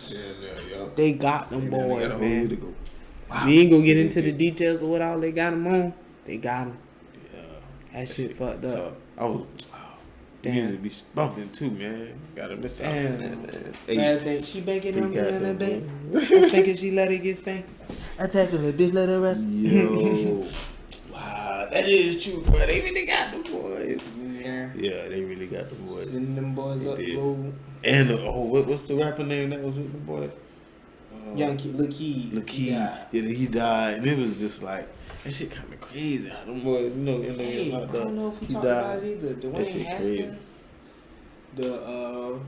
Yeah. They got them They boys, got a whole year to man. go. We ain't gonna get into the details of what all they got them on. They got them. Yeah. That shit fucked up. Tough. I was. Damn. Music be bumping too, man. Gotta miss out. Damn. Man. Bad thing. She banking on me got on them, that bank. bro. I'm thinking she let it get spanked. I tackle her, bitch, let her rest. Yo. Wow, that is true, bro. They really got the boys. Yeah. Yeah, they really got the boys. Sending them boys They up the did. road. And what's the rapper name that was with the boys? Young Kid, Lil Key. Lakeith. Yeah. Yeah, he died, and it was just like that shit kind of crazy. How them boys, Hey, I don't know if we he talked died. about it either. That Dwayne shit Haskins, the know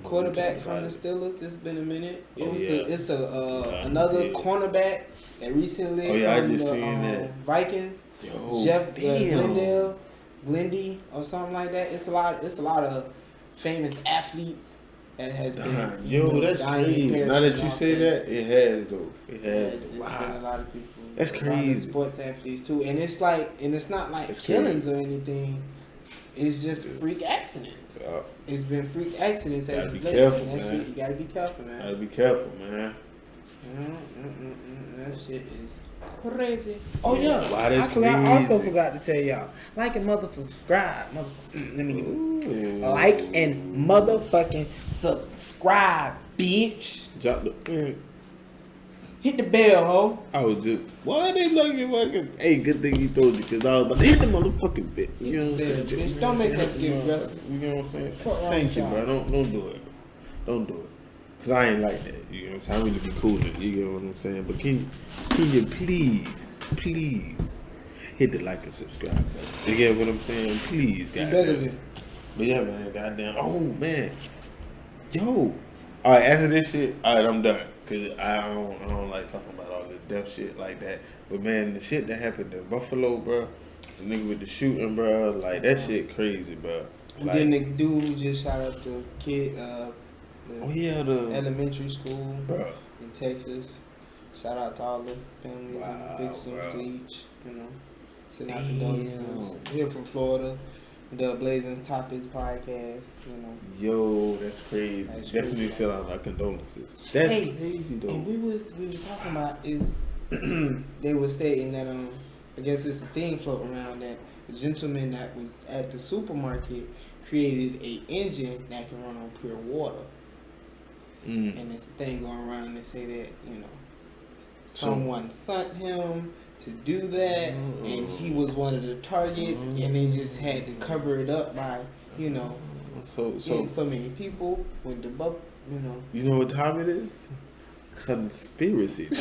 quarterback we from the talked about Steelers. It's been a minute. Oh, yeah. It's Yeah, another yeah. cornerback that recently Oh, yeah, I from just the seen that. Vikings. Yo, Jeff damn. Glendy or something like that. It's a lot of famous athletes that has been. Yo, that's dying crazy. perishing Now that you off say this. that, it has though. It Yeah, has. it's been a Wow. lot of people. That's A lot of crazy. sports athletes too, and it's not like It's killings or anything. It's just freak accidents. Yeah. It's been freak accidents. Gotta as be of late, careful, and that man. shit, you gotta be careful, man. Gotta be careful, man. That shit is crazy. Oh yeah, Wow, that's I also crazy. forgot to tell y'all. Like and subscribe. Let me Ooh. like and motherfucking subscribe, bitch. Drop the. Hit the bell, ho. I was just. Why they looking fucking? Hey, good thing you told you, because I was about to hit the motherfucking bit. You know what I'm Hit the saying? bell, bitch. Don't make us get aggressive. You know what I'm saying? Fuck wrong Thank with you, y'all. bro. Don't do it. Don't do it. Cause I ain't like that. You know what I'm saying? I really be cool with it. You get what I'm saying? But can you please hit the like and subscribe button? You get what I'm saying? Please, You guys. better than. But yeah, man, goddamn. Oh man, yo. All right, after this shit, all right, I'm done. Cause I don't like talking about all this death shit like that. But man, the shit that happened in Buffalo, bro, the nigga with the shooting, bro, like that shit crazy, bro. And Like, then the dude who just shot up the kid, the oh yeah, the elementary school bro. in Texas. Shout out to all the families Wow, and victims bro. to each, send out Damn. condolences. Here from Florida, the Blazing Topics podcast, Yo, that's crazy. That's Definitely crazy. send out our condolences. That's Hey, crazy though. And we was talking about is they were stating that I guess it's a thing floating around that the gentleman that was at the supermarket created a engine that can run on pure water. Mm. And it's a thing going around. They say that So- someone sent him to do that, and he was one of the targets, and they just had to cover it up by So getting so many people with the you know what time it is? Conspiracy time.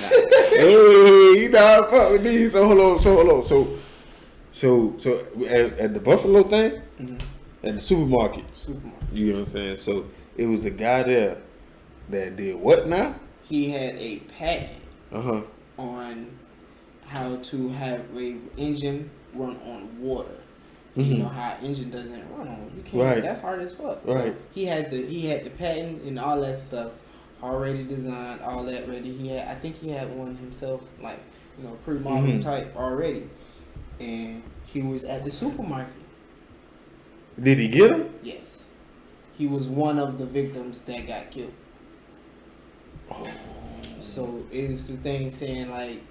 Hey, you know how I fuck with these. So hold on. So at the Buffalo thing, at the supermarket, you know what I'm saying? So it was a guy there that did what now? He had a patent Uh-huh. on how to have a engine run on water. You Mhm. know how an engine doesn't run on. You can't. Right. That's hard as fuck. Right. So he had the patent and all that stuff already designed, all that ready. I think he had one himself, like pre-model Mhm. type already, and he was at the supermarket. Did he get him? Yes, he was one of the victims that got killed. Oh. So it's the thing saying like,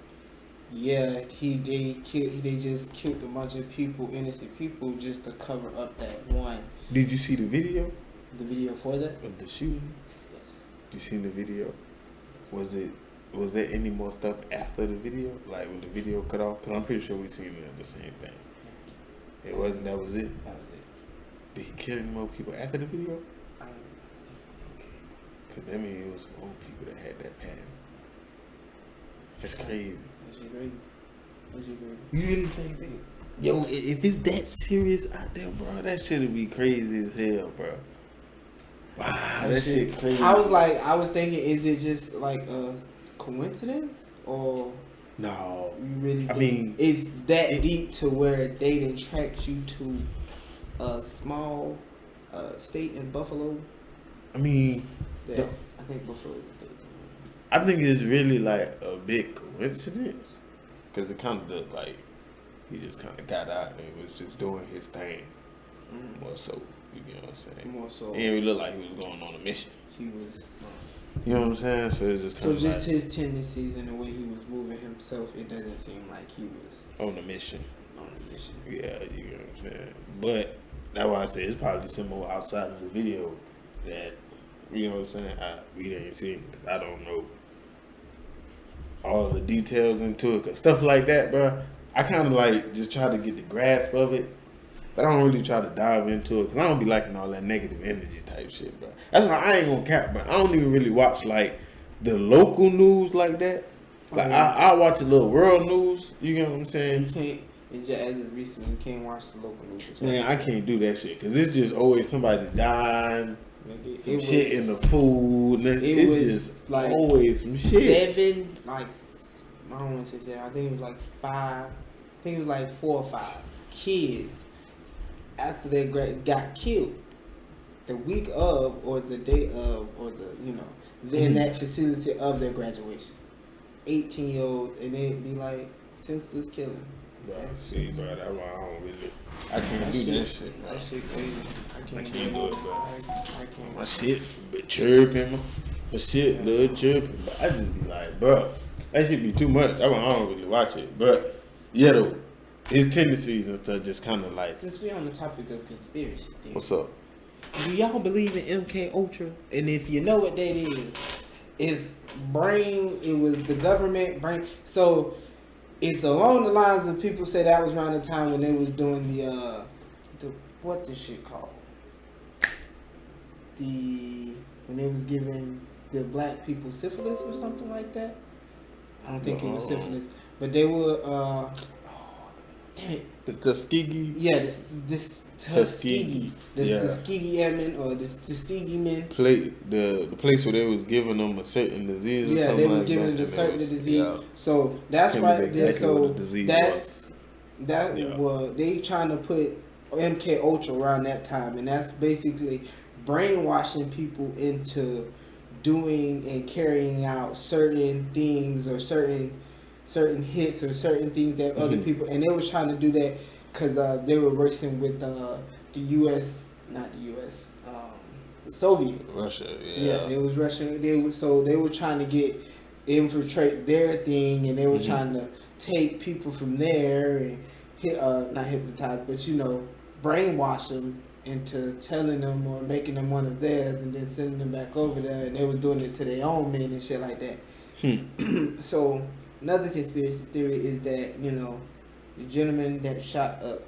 yeah, they just killed a bunch of people, innocent people, just to cover up that one. Did you see the video The video for that? of the shooting? Yes. You seen the video? Was there any more stuff after the video? Like when the video cut off? Because I'm pretty sure we seen the same thing. It wasn't. That was it. That was it. Did he kill any more people after the video? I don't think Okay. Because that means it was some old people that had that pattern. That's crazy. so. That's great. You really think that? Yo, if it's that serious out there, bro, that shit'd be crazy as hell, bro. Wow, that shit crazy. I was thinking, is it just like a coincidence or No, you really? I mean, it's that deep to where they didn't track you to a small state in Buffalo. I mean, That the- I think Buffalo is a state. I think it's really like a big coincidence because it kind of looked like he just kind of got out and was just doing his thing. More so, you know what I'm saying? More so, It didn't really look like he was going on a mission. he was. You know what I'm saying? So it's just So kind of just like his tendencies and the way he was moving himself, it doesn't seem like he was on a mission. on a mission. Yeah, you know what I'm saying? But that's why I say it's probably some more outside of the video that, you know what I'm saying, we didn't see because I don't know all the details into it. Because stuff like that, bro, I kind of like just try to get the grasp of it. But I don't really try to dive into it because I don't be liking all that negative energy type shit, bro. That's why I ain't gonna cap, but I don't even really watch like the local news like that. Like I watch a little world news. You get what I'm You saying? can't, and just as of recently, you can't watch the local news. Man, I can't do that shit because it's just always somebody dying, Nigga, some shit in the food. And it's was just like always some shit. 7, like I don't want to say 7. I think it was like 5. I think it was like 4 or 5 kids after they got killed the week of or the day of or in that facility of their graduation. 18-year-old and they'd be like senseless killings. Bro, see, bro, that's why I don't really. I can't That do that shit- shit, bro. That shit crazy. I can't do it, bro. I can't. My shit be chirping, my shit little chirping, but I just be like, bro, that shit be too much. That's why I don't really watch it. But yeah, though, his tendencies and stuff just kind of like, Since we're on the topic of conspiracy theories, what's up? do y'all believe in MK Ultra? And if you know what that is it was the government brain. So it's along the lines of people say that was around the time when they was doing the what this shit called? When they was giving the black people syphilis or something like that. I don't think it was syphilis, but they were damn it. The Tuskegee Yeah, this Tuskegee. This Yeah. Tuskegee Airmen or this Tuskegee men. the place where they was giving them a certain disease. Or Yeah, something they was like giving that, it a and certain was- disease. yeah. So that's Can't right remember there. exactly So what the disease that Yeah. was they trying to put MK Ultra around that time, and that's basically brainwashing people into doing and carrying out certain things or certain hits or certain things that other people, and they was trying to do that because they were racing with the U.S. not the U.S. The Soviet. Russia, Yeah, they was Russian. They were trying to infiltrate their thing, and they were trying to take people from there and not hypnotize, but brainwash them into telling them or making them one of theirs, and then sending them back over there. And they were doing it to their own men and shit like that. So another conspiracy theory is that the gentleman that shot up.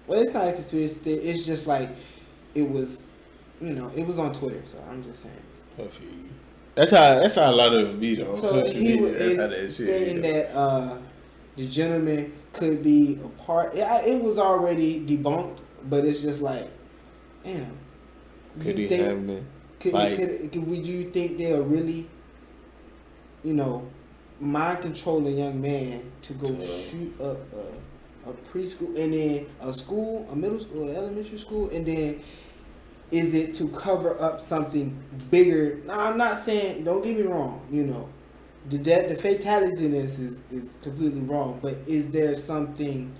Well, it's not a conspiracy theory. It's just like it was. It was on Twitter, so I'm just saying. I feel you. That's how a lot of it be though. So he was That's how that shit stating is. that the gentleman could be a part. It was already debunked, but it's just like, damn. Could he think- have been? Would you think they're really, mind control a young man to go shoot up a preschool and then a school, a middle school, elementary school, and then is it to cover up something bigger? Now, I'm not saying, don't get me wrong, the fatality in this is completely wrong, but is there something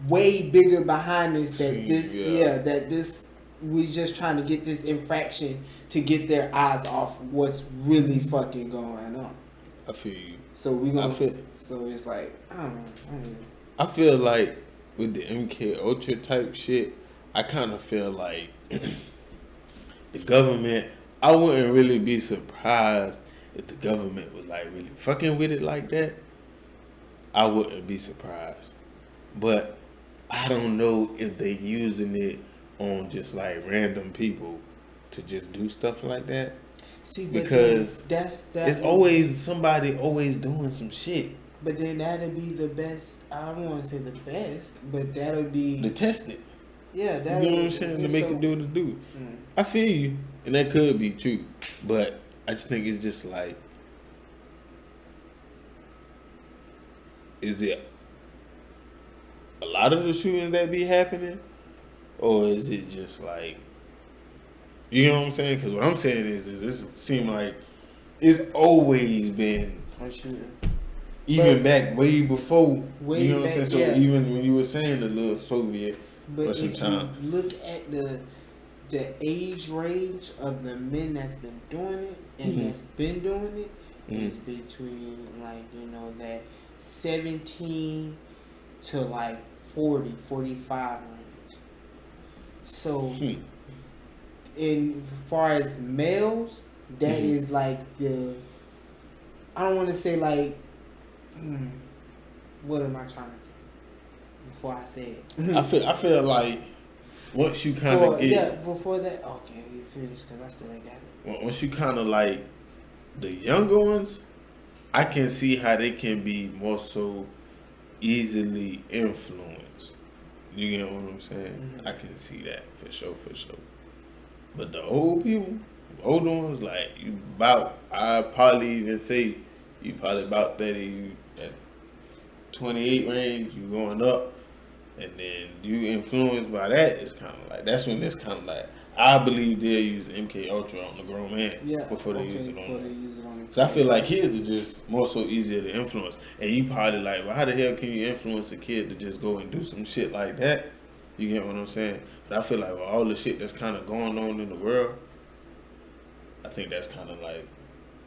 way bigger behind this that this we just trying to get this infraction to get their eyes off what's really fucking going on? I feel you. So we gonna so it's like I don't know. I feel like with the MK Ultra type shit, I kind of feel like the government. I wouldn't really be surprised if the government was like really fucking with it like that. I wouldn't be surprised, but I don't know if they using it on just like random people to just do stuff like that. See, because that's it's always somebody always doing some shit. But then that'll be the best. I don't want to say the best, but that'll be To test it. Yeah, You that. know what I'm saying? To make it do what it do. I feel you, and that could be true, but I just think it's just like is it a lot of the shootings that be happening, or is it just like, you know what I'm saying? Because what I'm saying is this seem like it's always been, even back way before, you know what I'm saying? So even when you were saying the little Soviet, but if you look at the age range of the men that's been doing it and that's been doing it, is between like, you know, that 17 to like 40, 45 range. So in far as males, that is like the, I don't want to say like, what am I trying to say before I say it? I feel like once you kind of get, before that, okay, we finished because I still ain't got it. Once you kind of like the younger ones, I can see how they can be more so easily influenced. You get what I'm saying? I can see that for sure. But the old people, older ones, like you about, I probably even say you probably about 30, at 28 range, you going up, and then you influenced by that. It's kind of like, that's when it's kind of like, I believe they'll use MK Ultra on the grown man before they use it on them. So I feel like kids are just more so easier to influence. And you probably like, well, how the hell can you influence a kid to just go and do some shit like that? You get what I'm saying? But I feel like with all the shit that's kind of going on in the world, I think that's kind of like,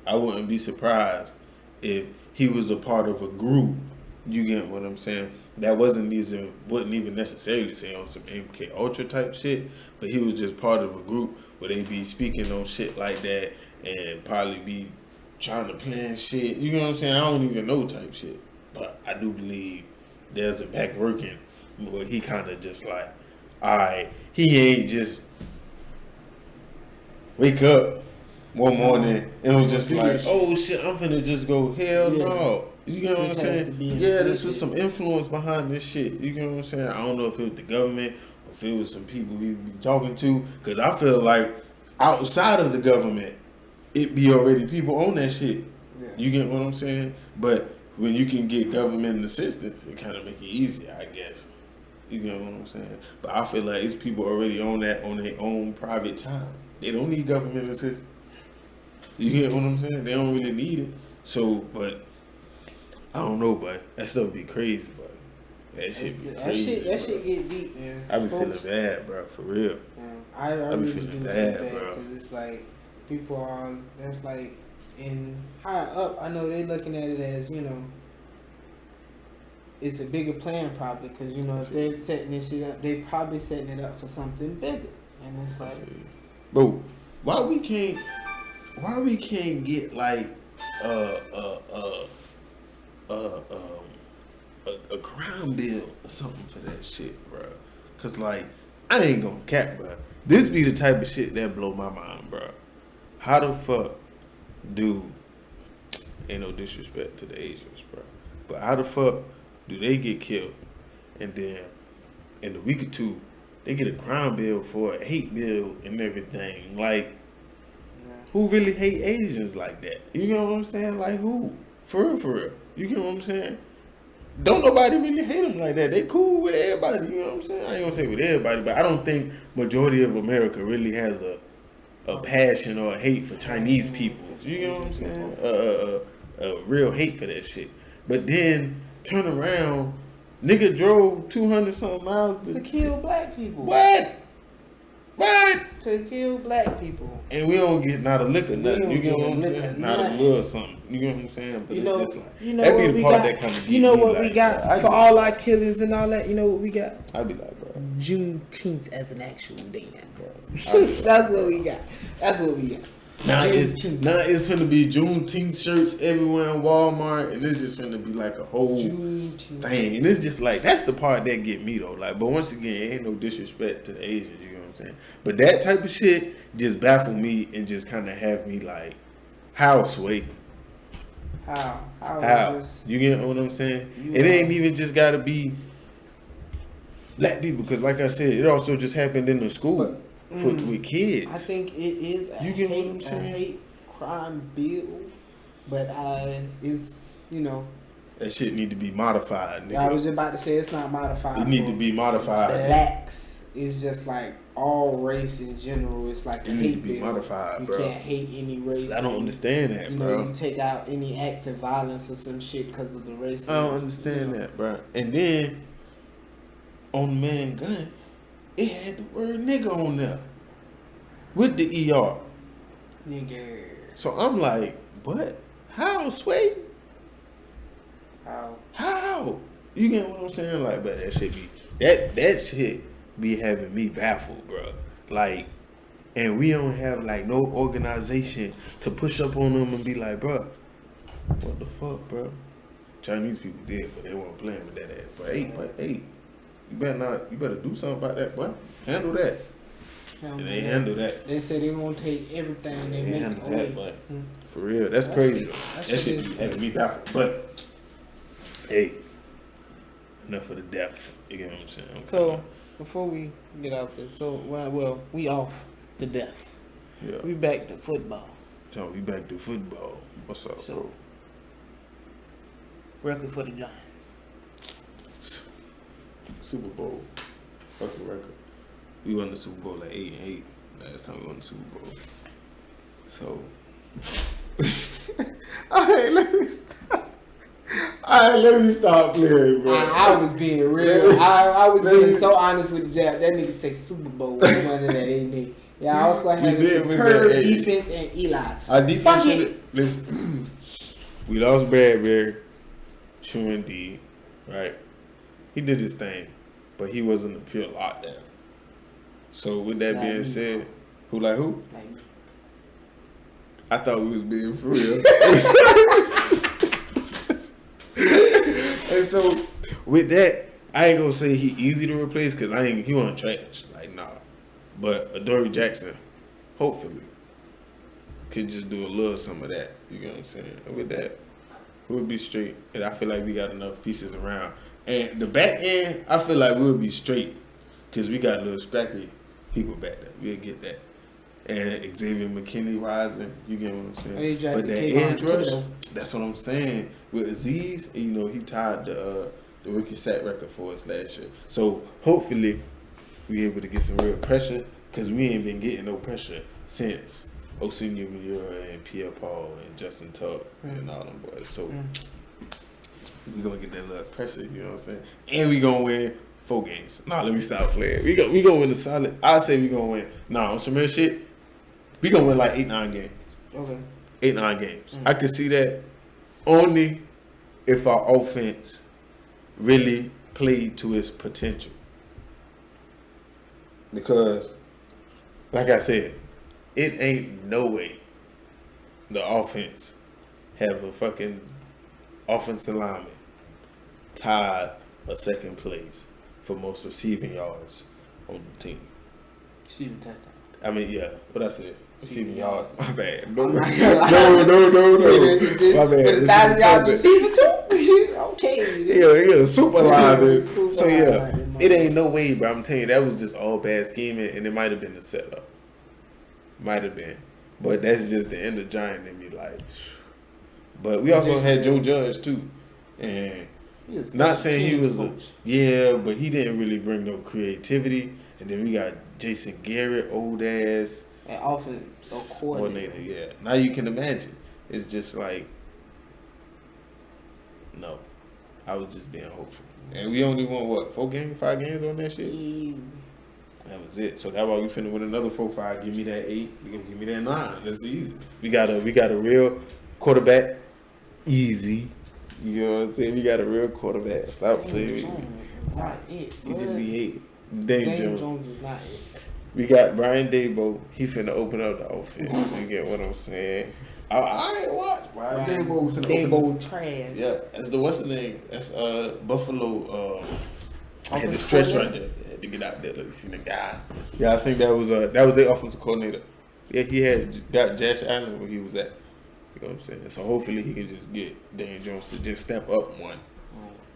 I wouldn't be surprised if he was a part of a group. You get what I'm saying? That wasn't even necessarily saying on some MK Ultra type shit, but he was just part of a group where they be speaking on shit like that and probably be trying to plan shit. You know what I'm saying? I don't even know type shit, but I do believe there's a back working where he kind of just like, alright, he ain't just wake up one morning and was just like, oh shit, I'm finna just go, hell no. You get what I'm saying? Yeah, this was some influence behind this shit. You get what I'm saying? I don't know if it was the government or if it was some people he'd be talking to. Because I feel like outside of the government, it be already people on that shit. Yeah. You get what I'm saying? But when you can get government assistance, it kind of make it easier, I guess. You get what I'm saying? But I feel like it's people already on that on their own private time. They don't need government assistance. You get what I'm saying? They don't really need it. So, but I don't know, but that stuff be crazy, but that shit be crazy. That shit get deep, man. I be feeling bad, bro, for real. I really do feel bad, because it's like people are, that's like in high up. I know they looking at it as, you know, it's a bigger plan probably, because, you know, if they're setting this shit up, they probably setting it up for something bigger, and it's like, bro, why we can't get like a crime bill or something for that shit, bro? Cause like, I ain't gonna cap, bro. This be the type of shit that blow my mind, bro. How the fuck do, ain't no disrespect to the Asians, bro, but how the fuck do they get killed and then in a week or two they get a crime bill for a hate bill and everything? Like, who really hate Asians like that? You know what I'm saying? Like, who? For real. You get what I'm saying? Don't nobody really hate them like that. They cool with everybody. You know what I'm saying? I ain't gonna say with everybody, but I don't think majority of America really has a passion or a hate for Chinese people. You know what I'm saying? A real hate for that shit. But then turn around, nigga drove 200 something miles to kill black people. What? To kill black people. And we don't get not a lick or nothing. You get what I'm saying? Not a little something. You get what I'm saying? But you know, it's just like, you know that what be the we part got. That kind of you know what we like, got for all our killings and all that. You know what we got? I'd be like, bro, Juneteenth as an actual day now, bro. That's what we got. Now it's gonna be Juneteenth shirts everywhere in Walmart, and it's just gonna be like a whole thing. And it's just like, that's the part that get me though. Like, but once again, ain't no disrespect to the Asians, you know what I'm saying? But that type of shit just baffle me and just kind of have me like, how, Sway? How? You get what I'm saying? It ain't even just gotta be black people, because like I said, it also just happened in the school. With kids, I think it is a hate crime bill, but it's, you know, That shit need to be modified, nigga. I was about to say it's not modified. It need to be modified. Blacks is just like all race in general. It's like a It need hate to be bill. modified, You bro. can't hate any race. I don't understand that, You bro. know, you take out any act of violence or some shit because of the race. I don't understand that, bro. And then on the man gun, it had the word nigga on there with the ER. Nigga. So I'm like, what? How, Sway? How? How? You get what I'm saying? Like, but that shit be that shit be having me baffled, bro. Like, and we don't have like no organization to push up on them and be like, bro, what the fuck, bro? Chinese people did, but they weren't playing with that ass. But hey, you better do something about that, boy. Handle that. And they handle that. They said they gonna take everything they make handle away. that, but for real, that's crazy though. That That shit shit is be having me baffled. But hey, enough of the death. You get what I'm saying? So before we get out there, well, we off the death. Yeah. We back to football. So we back to football. What's up, So bro? record for the Giants. Super Bowl. Fucking record. We won the Super Bowl like 8-8. Last time we won the Super Bowl. So Alright, let me stop playing, bro. I was being real. I was being so honest with the jab. That nigga say Super Bowl was one of that ain't it. Yeah, I also had a did win superb that, hey. defense and Eli. Our defense Fuck should it. listen. We lost Bradbury, true indeed, right? He did his thing, but he wasn't a pure lockdown. So with that Like being me. said, who like who? Like, I thought we was being for real. And so with that, I ain't gonna say he easy to replace because he wasn't trash. Like nah. But Adoree Jackson, hopefully, could just do a little some of that. You know what I'm saying? And with that, we'll be straight. And I feel like we got enough pieces around. And the back end, I feel like we'll be straight because we got a little scrappy people back there. We'll get that. And Xavier McKinney rising, you get what I'm saying? And he But drafted that Kayvon edge rush, Thibodeau. that's what I'm saying. With Aziz, you know, he tied the rookie sack record for us last year. So hopefully we able to get some real pressure because we ain't been getting no pressure since Osinio Miura and Pierre Paul and Justin Tuck and all them boys. So we gonna get that little pressure, you know what I'm saying? And we gonna win 4 games. Nah, let me stop playing. We gonna win the solid. I say we gonna win. Nah, on some real shit, we gonna win like 8-9 games. okay. 8-9 games. I could see that only if our offense really played to its potential. Because, like I said, it ain't no way the offense have a fucking offensive lineman tied a second place for most receiving yards on the team. Receiving touchdown. I mean, yeah, what I said. Receiving yards. yards. My bad. No. I'm not gonna lie. My bad. With a Receiving 1,000 yards touchdown. receiver too? Okay. Yeah, super live. Super So yeah, live, it ain't no way, but I'm telling you, that was just all bad scheming, and it might have been the setup. Might have been, but that's just the end of Giant in me. Like, but we also had Joe Judge too, and He was not special saying he teams was coach. but he didn't really bring no creativity. And then we got Jason Garrett, old ass And offense coordinator. coordinator. Yeah, now you can imagine. It's just like, no, I was just being hopeful. And we only won what, 5 games on that shit? That was it. So that's why we finna win another 4-5. Give me that 8. You gonna give me that 9. That's easy. We got a real quarterback. Easy. You know what I'm saying? We got a real quarterback. Stop playing. Jones is not it. You just bud. be hating. Dame Daniel Jones. Jones is not it. We got Brian Daboll. He finna open up the offense. You get what I'm saying? I ain't watch Brian Daboll. Finna open up. Dabo trash. Yeah, that's the what's the name? That's Buffalo. I had the Offensive stretch right coordinator? there. Yeah, to get out there, look, see the guy. Yeah, I think that was their offensive coordinator. Yeah, he had got Josh Allen where he was at. You know what I'm saying? So hopefully he can just get Daniel Jones to just step up one.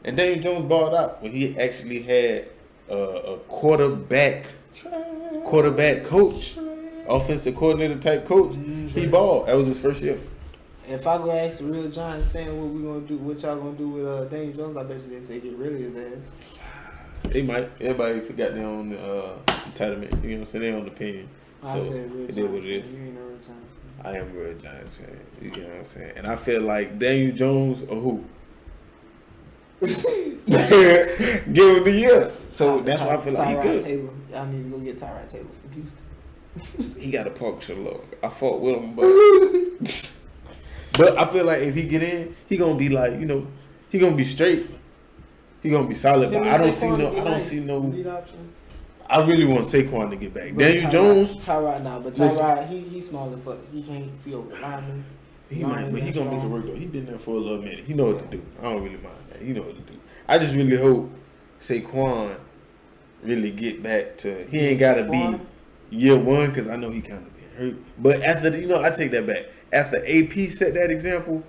And Daniel Jones balled out when he actually had a quarterback coach, offensive coordinator type coach. He balled. That was his first year. If I go ask a real Giants fan what we gonna do, what y'all gonna do with Daniel Jones, I bet you they say get rid of his ass. They might. Everybody forgot their own entitlement. You know what I'm saying? Their own opinion. I So said real it is Giants what it is. fan. You ain't a real Giants fan. I am a real Giants fan. You know what I'm saying? And I feel like Daniel Jones or who? Give him the year. So that's why I feel like he Tyrod good. Taylor. I need to go get Tyrod Taylor from Houston. He got a puncture low. I fought with him, but I feel like if he get in, he gonna be like, you know, he gonna be straight. He gonna be solid. But I don't see no. Lead option. I really want Saquon to get back. But Daniel Tyrod- Jones, Tyrod now, but Listen. Tyrod he's small as fuck. He can't feel the lineman. he might, but he gonna make it work though. He been there for a little minute. He know what to do. I don't really mind that. He know what to do. I just really hope Saquon really get back to. He ain't gotta be year one because I know he kind of been hurt. But after I take that back. After AP set that example,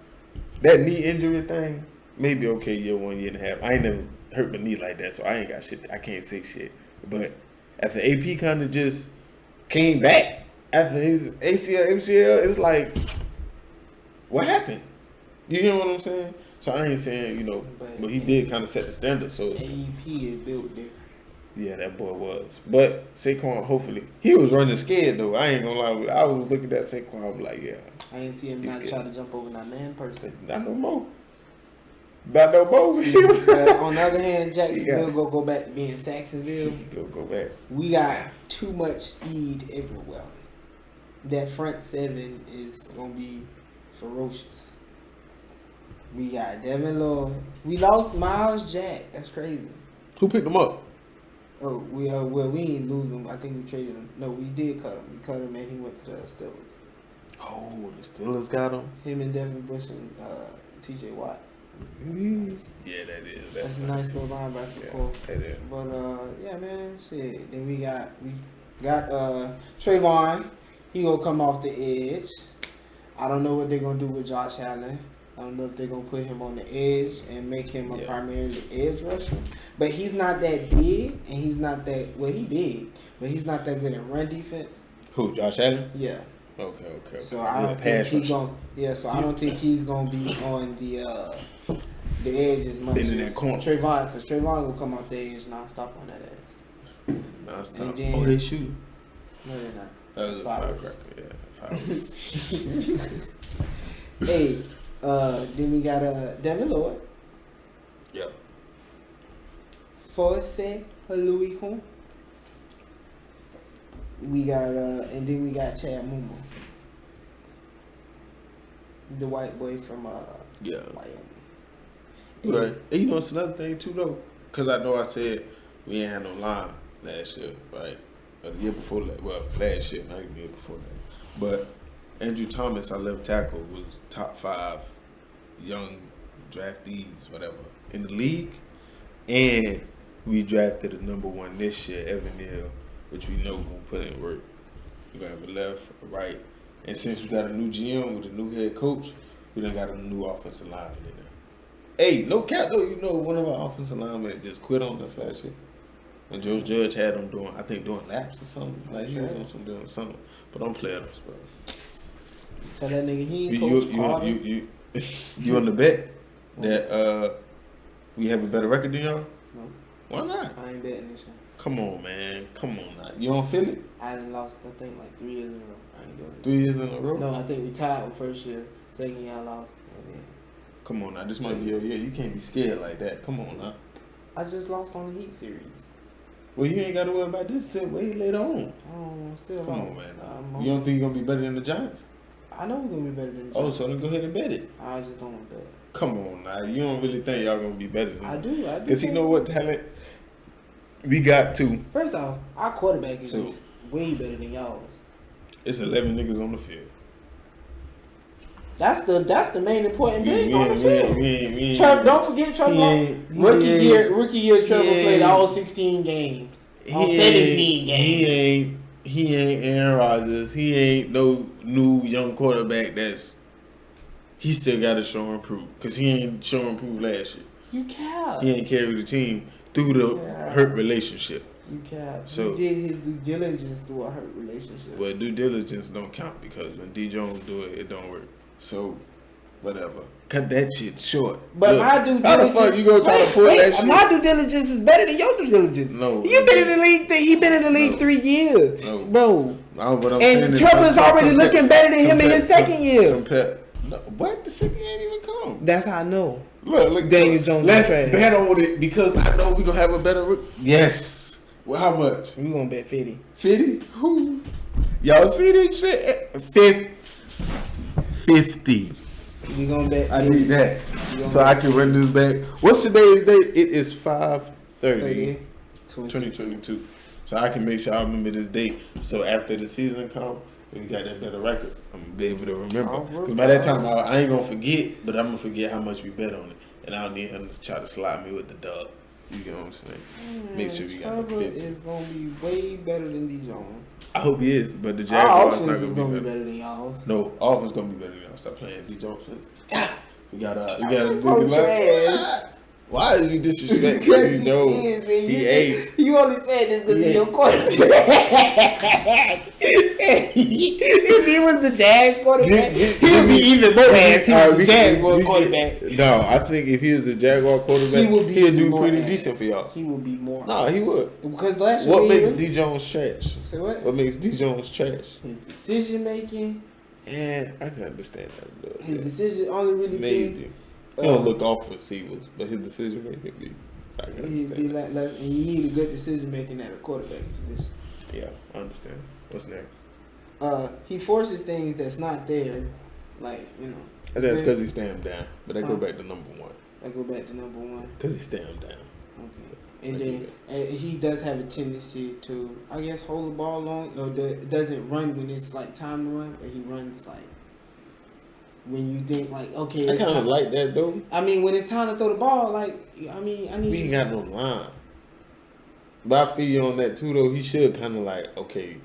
that knee injury thing, maybe okay year 1, year and a half. I ain't never hurt my knee like that, so I ain't got shit. I can't say shit. But after AP kind of just came back after his ACL, MCL, it's like, what happened? You hear what I'm saying? So I ain't saying, but he did kind of set the standard. So it's, AEP is built different. yeah, that boy was. But Saquon, hopefully, he was running scared though. I ain't gonna lie. I was looking at Saquon, I'm like, yeah, I ain't see him He's not scared. try to jump over that man person. not no more. Not no more. But on the other hand, Jacksonville Yeah. go back to being Saxonville. Go back. We got too much speed everywhere. That front seven is gonna be ferocious. We got Devin Lloyd. We lost Miles Jack. That's crazy. Who picked him up? Oh, we ain't lose him. I think we traded him. No, we did cut him. We cut him and he went to the Steelers. Oh, the Steelers got him. Him and Devin Bush and T.J. Watt. Yeah, that is. That's a nice little linebacker core. That is. But yeah, man, shit. Then we got Trayvon. He gonna come off the edge. I don't know what they're gonna do with Josh Allen. I don't know if they're gonna put him on the edge and make him a primarily edge rusher. But he's not that big, and he's not that he big, but he's not that good at run defense. Who? Josh Allen? Yeah. Okay. So I don't think he's gonna. Yeah. So I don't think he's gonna be on the edge as much Been as in that corner. Trayvon, because Trayvon will come off the edge non-stop on that ass. Non-stop. And then- Oh, they shoot. No, they're not. That was It's a fireworks. firecracker. Yeah, Hey, then we got Devin Lloyd, yeah. Force Louis Kuhn. We got and then we got Chad Muma, the white boy from Yeah. Wyoming. Right. And it's another thing too though, because I know I said we ain't had no line last year, right? Or the year before that. Well, last year, not even the year before that. But Andrew Thomas, our left tackle, was top 5 young draftees, whatever, in the league. And we drafted a number 1 this year, Evan Neal, which we know gonna put in work. We're gonna have a left, a right. And since we got a new GM with a new head coach, we done got a new offensive lineman in there. Hey, no cap though, one of our offensive linemen just quit on us last year. And Joe Judge had him doing laps or something. Like he was doing something. But don't play at us, bro. Tell that nigga he ain't Coach Carter. You on the bet that we have a better record than y'all? No, Why not? I ain't betting this year. Come on, man. Come on now. You don't feel it? I done lost, I think, like 3 years in a row. I ain't doing it. 3 years in a row? No, I think we tied with first year. Second year I lost. And then Come on now. This might be your year. You can't be scared like that. Come on now. I just lost on the Heat series. Well, you ain't got to worry about this till way later on. Oh, still Come lost. on, man. You don't think you're going to be better than the Giants? I know we're going to be better than the Oh, Giants. so then go ahead and bet it. I just don't want to bet. Come on now. You don't really think y'all going to be better than I them? do. Because you know what talent we got to. First off, our quarterback is So- just way better than y'all's. It's 11 niggas on the field. That's the main important thing on the We field. ain't- Don't forget Trevor. Rookie year, Trevor played all 16 games. All 17 games. He ain't Aaron Rodgers. He ain't no new young quarterback he still got to show and prove. Because he ain't show and prove last year. You cap. He ain't carried the team through the hurt relationship. You cap. So- He did his due diligence through a hurt relationship. But due diligence don't count because when D. Jones do it, it don't work. So whatever. Cut that shit short. But Look, my due diligence. how the fuck you gonna try to pull that shit? My due diligence is better than your due diligence. No. You been in the league. He been in the league No. 3 years, No. bro. No, what I'm saying And is Trevor's already looking better than him in his second year. No, what? The second year ain't even come. That's how I know. Look, Daniel Jones Let's is trash. bet on it because I know we gonna have a better. Yes. Well, how much? We gonna bet 50. 50? Who? Y'all see this shit? 50. We gonna bet. I need that so I can run this back. What's today's date? It is 5/30, 2022. So I can make sure I remember this date. So after the season come, and we got that better record, I'm gonna be able to remember. Because by that time, I ain't gonna forget, but I'm gonna forget how much we bet on it, and I don't need him to try to slide me with the dub. You get what I'm saying? Make sure we got the Trevor 50. is gonna be way better than D Jones. I hope he is, but the Our Jaguars offense not is gonna gonna be be better. better than y'all's. No, offense gonna be better than y'all. Stop playing D Jones. We got a Oh, trash. Why is you disrespecting? Because You know he is, and he you, ate. You only said this because He of your ate. quarterback. If he was the Jags quarterback, Give he'd be even more ass. He was the Jags we- quarterback. No, I think if he was a Jaguar quarterback, He would be he'd do even more pretty ass. decent for y'all. He would be more. No, he would. Because last year, What makes he- D Jones trash? Say what? What makes D Jones trash? His decision making. Yeah, I can understand that a little His bit. decision only really Maybe. He don't look off receivers, but his decision making be. I can He'd be understand. like, and you need a good decision making at a quarterback position. Yeah, I understand. What's next? He forces things that's not there, like That's because he stamped down. But that go back to number one. I go back to number one. Because he stamped down. Okay, and then he does have a tendency to, I guess, hold the ball long, or doesn't run when it's like time to run, but he runs like when you think like, okay, I it's kind of time. like that though. I mean, when it's time to throw the ball, like, I mean, I need We you. ain't got no line. But I feel you on that too though. He should kind of like, okay,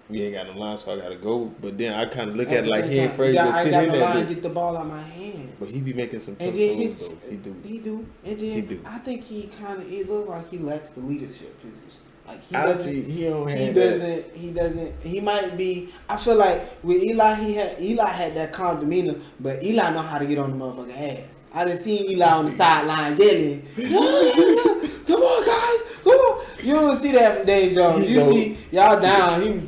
we ain't got no line, so I gotta go. But then I kind of look at it the like same he ain't time, afraid to I sit got in no line, that. get the ball out my hand. But he be making some tough And then throws though. He do. He do. And then He do. I think he kind of. It looks like he lacks the leadership position. Like he I doesn't. feel he don't have He that. doesn't. He doesn't. He might be. I feel like with Eli, Eli had that calm demeanor, but Eli know how to get on the motherfucking ass. I done seen Eli on the sideline yelling, "Come on, guys, come on!" You don't see that from Dave Jones. He You don't. see y'all down. He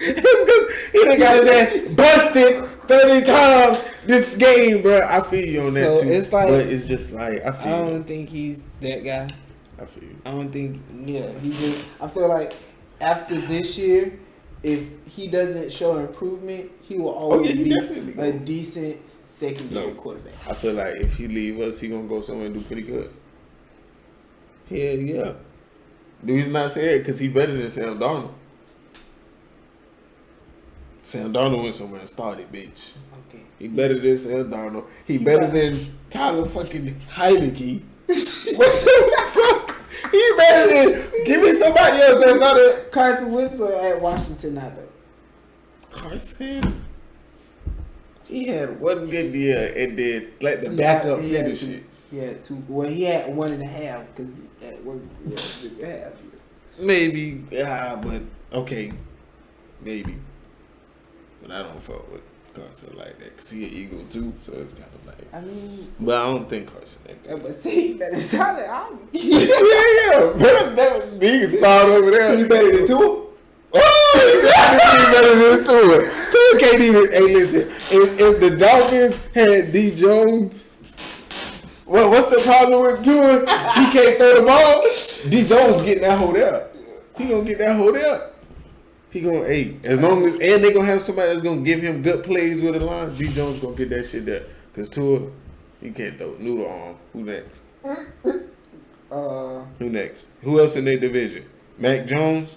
It's 'cause he done got his ass busted 30 times this game, bro. I feel you on that So too. it's like- but it's just like I I feel. don't think he's that guy. I feel you. I don't think. Yeah, he just. I feel like after this year, if he doesn't show improvement, he will always he be definitely a will. decent secondary No. quarterback. I feel like if he leave us, he gonna go somewhere and do pretty good. Hell yeah. The reason I say it because he better than Sam Darnold. Sam Darnold went somewhere and started, bitch. Okay. He better than Sam Darnold. He better than Tyler fucking Heineke. What the fuck? He better than give me somebody else that's not a Carson Wentz at Washington now though. Carson. He had one good year and then let the backup He had finish two- it. He had two. Well, he had 1.5 because he had 1.5. Maybe, yeah, but okay, maybe. But I don't fuck with Carson like that because he an Eagle too, so it's kind of like. I mean, But I don't think Carson that good. but see, he better start it out. yeah, but he can start over there. He better than Tua. Oh, he better than Tua. Tua can't even. Hey, listen. If the Dolphins had D Jones, well, what's the problem with Tua? He can't throw the ball. D Jones getting that whole there. He gonna get that whole there. He gonna as long as and they gonna have somebody that's gonna give him good plays with the line. D Jones gonna get that shit there. Cause Tua, he can't throw noodle arm. Who next? Who next? Who else in their division? Mac Jones.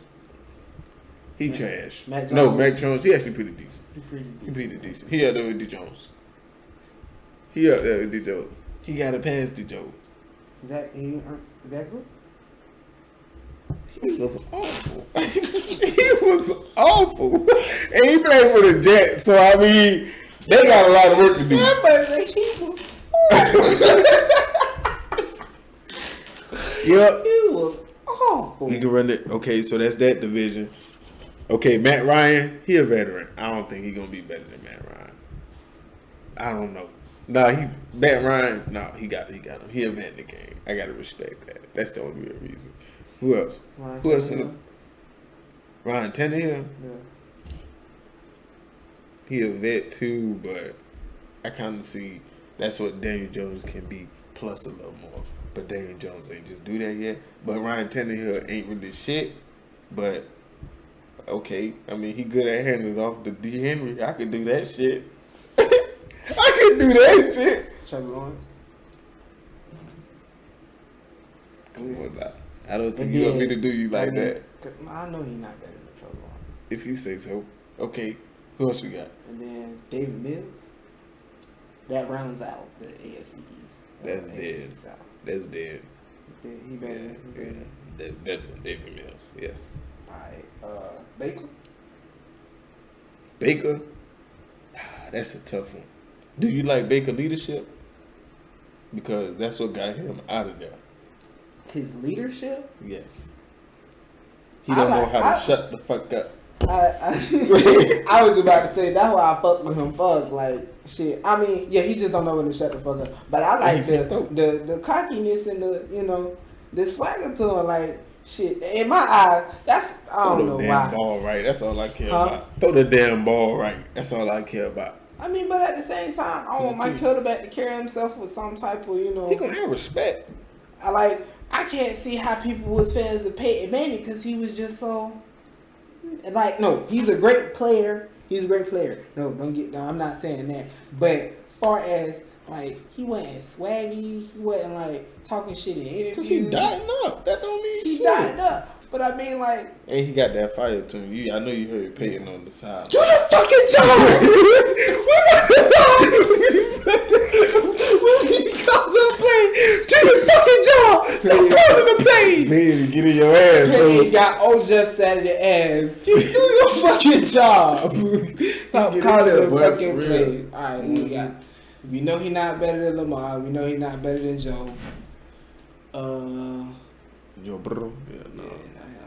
He trash. Mac No, Jones. Mac Jones. He actually pretty decent. He pretty He decent. pretty decent. He up there with D Jones. He up there with D Jones. He got to pass D Jones. Zach Wilson? He was awful. He was awful. And he played for the Jets, so I mean, they got a lot of work to do. But he was Yep. He was awful. He can run it. Okay, so that's that division. Okay, Matt Ryan, he a veteran. I don't think he gonna be better than Matt Ryan. I don't know. Nah, Matt Ryan. No, he got him. He invented the game. I gotta respect that. That's the only real reason. Who else? Who else? Ryan Tannehill. Yeah. He a vet too, but I kind of see that's what Daniel Jones can be plus a little more. But Daniel Jones ain't just do that yet. But Ryan Tannehill ain't really shit. But okay, I mean he good at handing it off to D. Henry. I can do that shit. I can do that shit. Trevor Lawrence. Come on now. I don't think And you want me then- to do you like that. I know he's not better than Trevor Lawrence. If you say so. Okay. Who else we got? And then David Mills. That rounds out the AFC East. That's AFC dead. South. That's dead. He better. David Mills. Yes. Alright. Baker. Baker. That's a tough one. Do you like Baker leadership? Because that's what got him out of there. His leadership. Yes. He don't know like- how to shut the fuck up. I was about to say that's why I fuck with him. Fuck like shit. I mean, yeah, he just don't know when to shut the fuck up. But I like the cockiness and the the swagger to him. Like shit, in my eyes, that's I don't know Throw the why. damn ball right. That's all I care Huh? about. Throw the damn ball right. That's all I care about. I mean, but at the same time, I want my quarterback to carry himself with some type of He gonna have respect. I can't see how people was fans of Peyton Manning because he was just so. Like, no, he's a great player. He's a great player. No, I'm not saying that. But far as like he wasn't swaggy, he wasn't like talking shit in interviews. Cause he dying up. That don't mean He shit. dying up. But I mean, like, And he got that fire to him. I know you heard Peyton on the side. do the fucking Stop calling the play. Man, get in your ass. He got old Jeff Saturday ass. Do your fucking job. Stop Get calling in there, the boy, fucking for real. plays. All right, we got. We know he not better than Lamar. We know he not better than Joe. Yo, bro. Yeah, no. Yeah,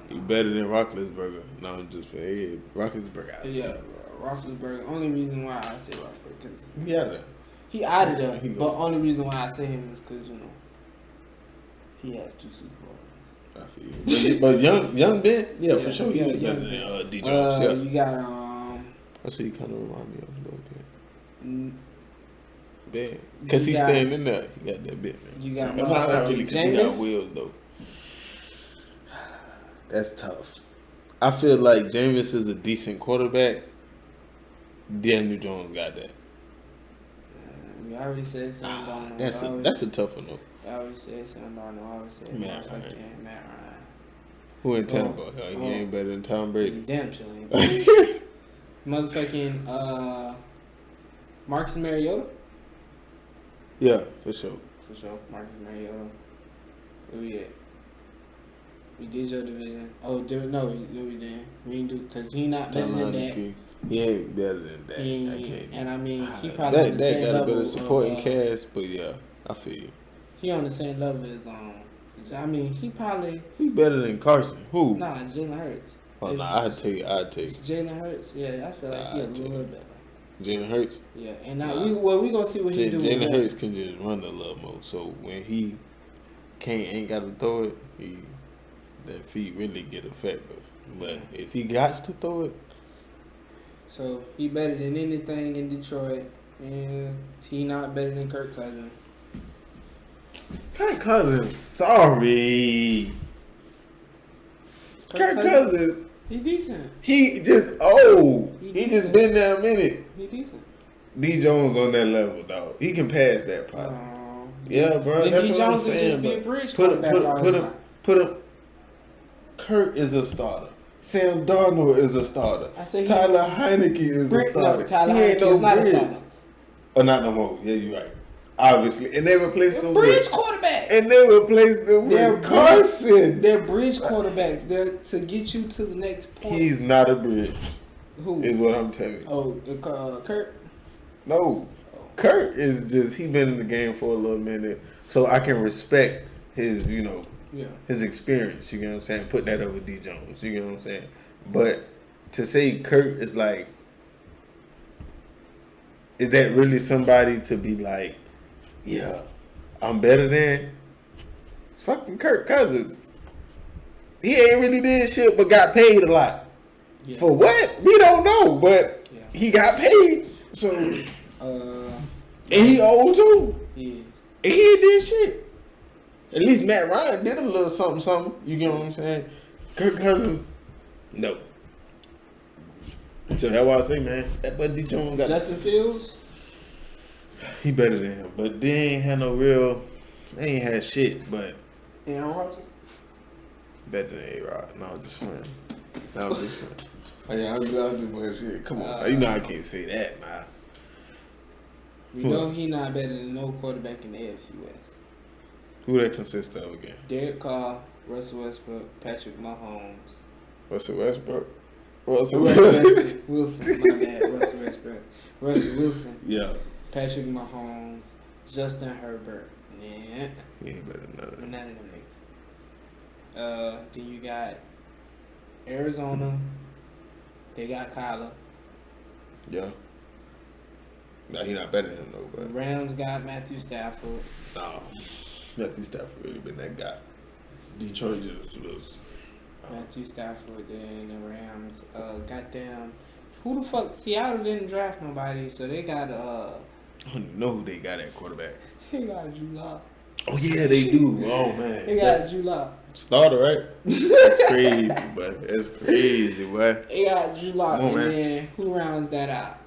He better than Roethlisberger. No, I'm just playing. Yeah, Roethlisberger. yeah, Roethlisberger. Only reason why I say Roethlisberger because He out of there. he out of there. He But go. only reason why I say him is because he has 2 Super Bowl rings. I feel you. But young Ben, yeah, for Yeah, sure. He yeah, better young than D Jones. Yeah. You got That's what he kind of remind me of a little bit. mm, Ben, because You he's got- staying in there. He got that bit, man. you got I'm not really because he got Jameis. wheels though. That's tough. I feel like Jameis is a decent quarterback. Daniel Jones got that. We already said Sam Darnold. That's a tough one though. I always said Sam Darnold. I always said Matt Ryan. Matt Ryan. Who in Tampa? Oh. He ain't better than Tom He Brady. damn sure ain't. Motherfucking Marcus Mariota. Yeah, for sure. For sure, Marcus Mariota. Where we at? We did your division. Oh, no, we didn't. We didn't do because he not better than that. He ain't better than that. He I ain't- can't. and I mean, he probably on the that same got a level better supporting of, cast, but yeah, I feel you. He on the same level as I mean, he probably He better than Carson. Who? Jalen Hurts. Oh, nah, I'd take. Jalen Hurts. Yeah, I feel like he a little better. Jalen Hurts. Yeah, and now we gonna see what he do. Jalen with Hurts that. can just run a little more. So when he ain't got to throw it, that feet really get effective. But if he got to throw it, So he better than anything in Detroit, and he not better than Kirk Cousins. Kirk Cousins, sorry. Kirk Cousins, He decent. he just old. He He just decent. been there a minute. He decent. D Jones on that level, dog. He can pass that part. Yeah, bro. Then That's D what I'm Jones would saying. just be a but bridge put quarterback. him. Kirk is a starter. Sam Darnold is a starter. I say Tyler Heineke is a starter. Tyler he ain't Heineke no is not a bridge. starter. Oh, not no more. Yeah, you're right. Obviously, and they replaced They're him bridge with. quarterback. And they replaced him They're with Carson. They're bridge quarterbacks. They're to get you to the next point. He's not a bridge. Who? Is what I'm telling you. Oh, Kurt. No, Kurt is just he been in the game for a little minute, so I can respect his Yeah. his experience. You get what I'm saying? Put that over D Jones. You get what I'm saying? But to say Kurt is like is that really somebody to be like, yeah, I'm better than? It's fucking Kirk Cousins. He ain't really did shit but got paid a lot. Yeah. For what? We don't know, but he got paid. So, and he old too. Yeah. And he ain't did shit. At least Matt Ryan did a little something. You get what I'm saying? Kirk Cousins, no. So that's why I say, man, that Buddy Jones got Justin Fields. he better than him, but they ain't had no real. They ain't had shit, but Aaron Rodgers. better than A-Rod. No, just fine. No, just fine. Oh, yeah, I'm just playing shit. Come on, you know I can't say that, man. We know he not better than no quarterback in the AFC West. Who that consist of again? Derek Carr, Russell Westbrook, Patrick Mahomes. Russell Westbrook. Russell Wilson, my bad. Russell Westbrook. Russell Wilson. Yeah. Patrick Mahomes. Justin Herbert. Nah. He ain't better than none of them. None of them niggas. Then you got Arizona. They got Kyler. Yeah. No, he not better than him though, The but Rams got Matthew Stafford. no. Matthew Stafford really been that guy. Detroit just was. Matthew Stafford. Then the Rams. Goddamn. Who the fuck? Seattle didn't draft nobody, so they got I don't even know who they got at quarterback. They got Drew Lock. Oh yeah, they do. Oh man. They got Drew Lock. Starter, right? That's crazy, boy. That's crazy, boy. They got Drew Lock, Come on, and man. then who rounds that out?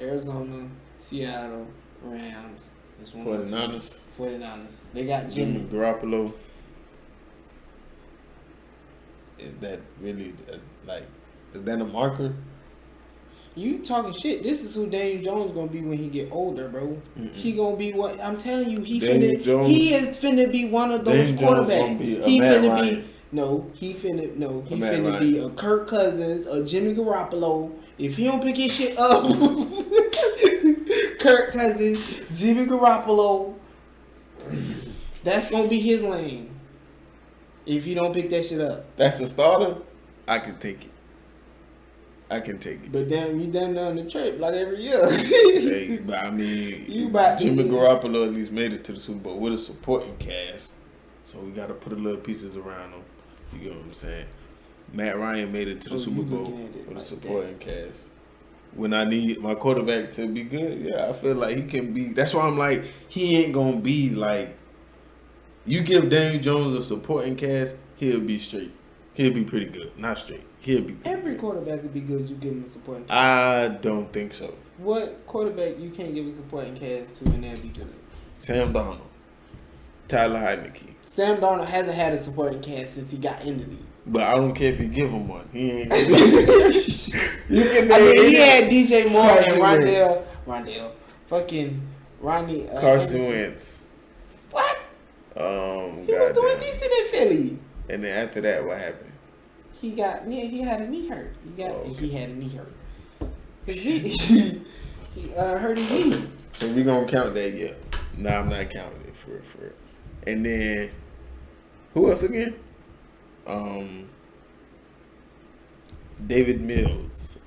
Arizona, Seattle, Rams. It's one more team. 49ers. 49ers. They got Jimmy Jimmy. Garoppolo. Is that really like? Is that a marker? You talking shit? This is who Daniel Jones gonna be when he get older, bro. He gonna be what I'm telling you. He Daniel finna. Jones- He is finna be one of those Daniel Jones gonna quarterbacks. be a He Matt finna Ryan. be. No, he finna. No, he Matt finna Ryan. be a Kirk Cousins, a Jimmy Garoppolo. If he don't pick his shit up, Kirk Cousins, Jimmy Garoppolo. That's gonna be his lane. If you don't pick that shit up. That's a starter. I can take it. I can take it. But then you done the trip like every year. Hey, but I mean, You about to- Jimmy Garoppolo at least made it to the Super Bowl with a supporting cast, so we got to put a little pieces around him. You get what I'm saying? Matt Ryan made it to the Oh, Super you Bowl looking at it with a like supporting cast. When I need my quarterback to be good, yeah, I feel like he can be. That's why I'm like, he ain't gonna be like. You give Daniel Jones a supporting cast, he'll be straight. He'll be pretty good. Not straight. He'll be pretty Every good. quarterback would be good. You give him a supporting cast. I don't think so. What quarterback you can't give a supporting cast to and they'll be good? Sam Darnold, Tyler Heineke. Sam Darnold hasn't had a supporting cast since he got in the league. But I don't care if you give him one. He ain't. You can I mean, he name had DJ Moore Carson and Rondell, fucking Ronnie. Carson Anderson. Wentz. What? He was doing goddamn. decent in Philly. And then after that, what happened? He had a knee hurt. He had a knee hurt. His knee, he hurt his knee. So we gonna count that? Yeah. No, I'm not counting it for it. And then who else again? David Mills,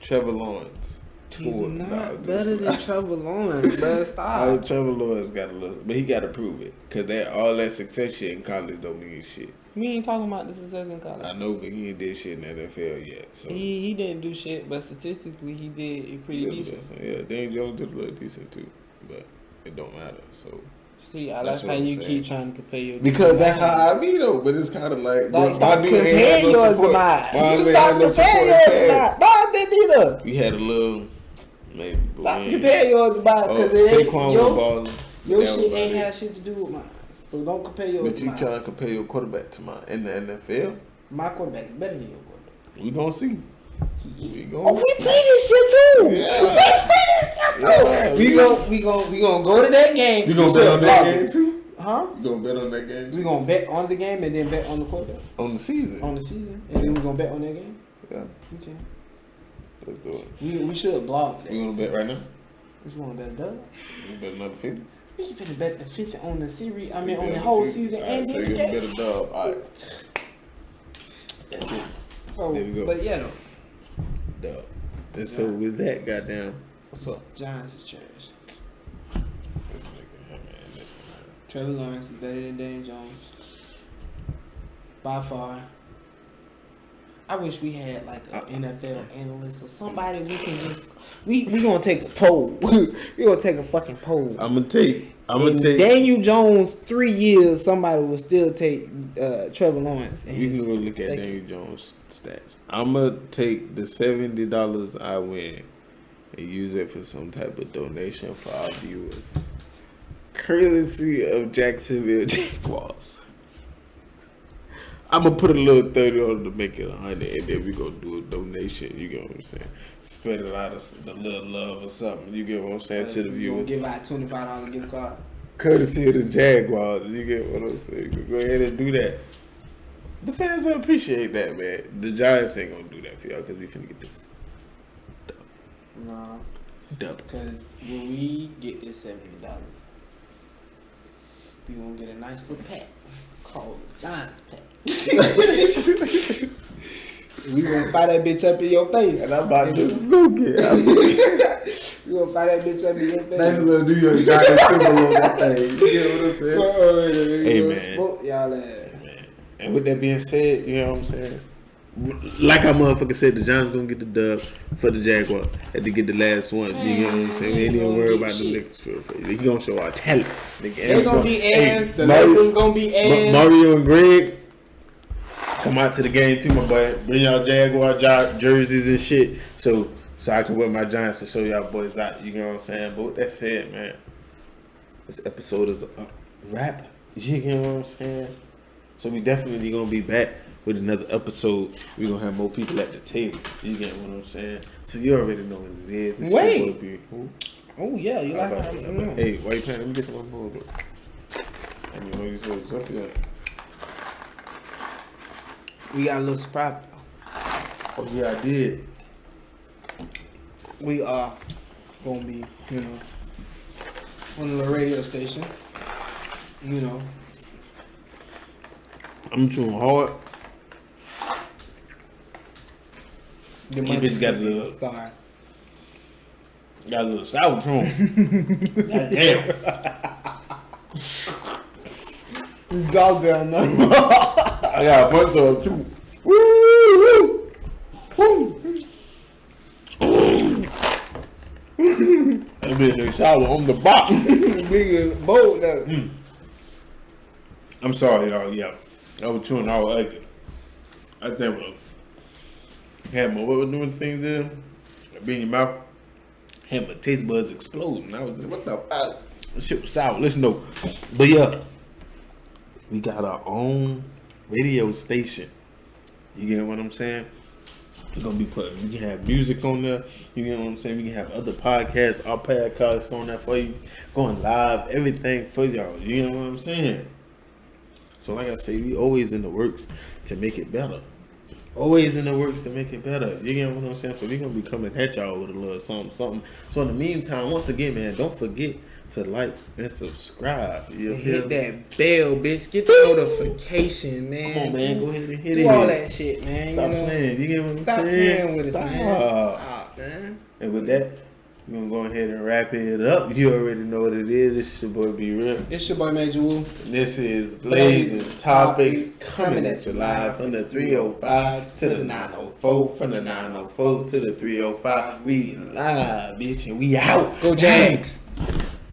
Trevor Lawrence. He's Tua. not Nah, better than Trevor Lawrence, bro. Stop. Trevor Lawrence got a little, but he got to prove it, cause that all that success shit in college don't mean shit. We ain't talking about the success in college. I know, but he ain't did shit in the NFL yet. So He didn't do shit, but statistically he did it pretty decent. Yeah, Daniel Jones did a little decent too, but it don't matter. So See, I That's like what how I'm you saying. keep trying to compare your because that's how I be though. But it's kind of like stop dude ain't comparing had no yours to support. mine. Mine ain't Stop had no comparing supporting yours to cast. mine. Mine didn't either. We had a little maybe. But Stop we ain't- comparing yours to mine because Saquon was your balling. your That shit was ain't about had it. shit to do with mine. So don't compare yours But to you mine. trying to compare your quarterback to mine in the NFL? My quarterback is better than your quarterback. We gonna see. We gonna Oh, we play this shit too. Yeah. We play this shit too. Yeah. We gonna go to that game. You gonna bet on that game too? Huh? You gonna bet on that game We too? gonna bet on the game and then bet on the quarterback On the season? on the season, and then we gonna bet on that game. Yeah, Okay. let's do it. We should blog that. We gonna bet right now? Which one bet a dub? We bet another 50. We can finna bet the fifth on the series. I mean, We on the bet whole season Alright, and so the you gonna bet game. a dub. Alright. That's it. So, There we go. but yeah, though. Dub. And so with that, goddamn, what's up? Giants is trash. This nigga, man, Trevor Lawrence is better than Daniel Jones. By far. I wish we had like an NFL analyst or somebody we can just we gonna take a poll. we gonna take a fucking poll. I'm gonna take Daniel Jones 3 years. Somebody will still take Trevor Lawrence. You can go look at Daniel Jones' stats. I'm gonna take the $70 I win and use it for some type of donation for our viewers, courtesy of Jacksonville Jaguars. I'm gonna put a little 30 on it to make it 100, and then we gonna do a donation. You get what I'm saying? Spread it out of the little love or something. You get what I'm saying to the viewers? Give out $25 gift card. Courtesy of the Jaguars. You get what I'm saying? Go ahead and do that. The fans don't appreciate that, man. The Giants ain't gonna do that for y'all because we finna get this No, dub. because when we get this $70, we gonna get a nice little pack called the Giants pack. We gonna fire that bitch up in your face. And I'm about to go get out. We gonna fire that bitch up in your face. Nice little New York Giants symbol on that thing. You get what I'm saying? Hey, man. Smoke y'all ass. Man. And with that being said, you know what I'm saying? Like I motherfucker said, the Giants gonna get the dub for the Jaguars. Had to get the last one. You get what I'm saying? We ain't even worry about the niggas for He gonna show our talent. They gonna be ass. The Lakers gonna be ass. Mario and Greg, come out to the game too, my boy. Bring y'all Jaguar jerseys and shit. So I can wear my Giants to show y'all boys out. You know what I'm saying? But with that said, man, this episode is a wrap. You get what I'm saying? So we definitely gonna be back with another episode. We gonna have more people at the table. You get what I'm saying? So you already know what it is. This Wait. shit will be, Oh yeah, you like how hey, why you playing? Let me get some more. I didn't know you said something. we got a little surprise. Oh yeah, I did. We are gonna be, on the radio station. I'm chewing hard. The You bitch got a little, Sorry. got a little sour cream. God damn. Dog down now. I got a bunch of them too. Woo! Woo! That bitch sour on the bottom. Big and bold now. I'm sorry, y'all. Yeah, I was chewing all ugly. I think had my what was doing things in, be in your mouth, had my taste buds exploding. I was like, what the fuck? This shit was sour. Listen though, but yeah, we got our own radio station. You get what I'm saying? We're gonna be putting. We can have music on there. You get what I'm saying? We can have other podcasts, our podcasts on there for you, going live, everything for y'all. You know what I'm saying? So like I say, we always in the works to make it better. Always in the works to make it better. You get what I'm saying? So we gonna be coming at y'all with a little something. So in the meantime, once again, man, don't forget to like and subscribe. You Hit that bell, bitch. Get the notification, man. Come on, man. Go ahead and hit Do it. all that shit, man. Stop playing. You get what I'm Stop saying? playing with us, Stop. man. Stop, man. And with that, we're gonna go ahead and wrap it up. You already know what it is. It's your boy B Real. It's your boy Major Wu. This is Blazing Topics coming at you live from the 305 to the 904. From the 904 to the 305. We live, bitch, and we out. Go Jags.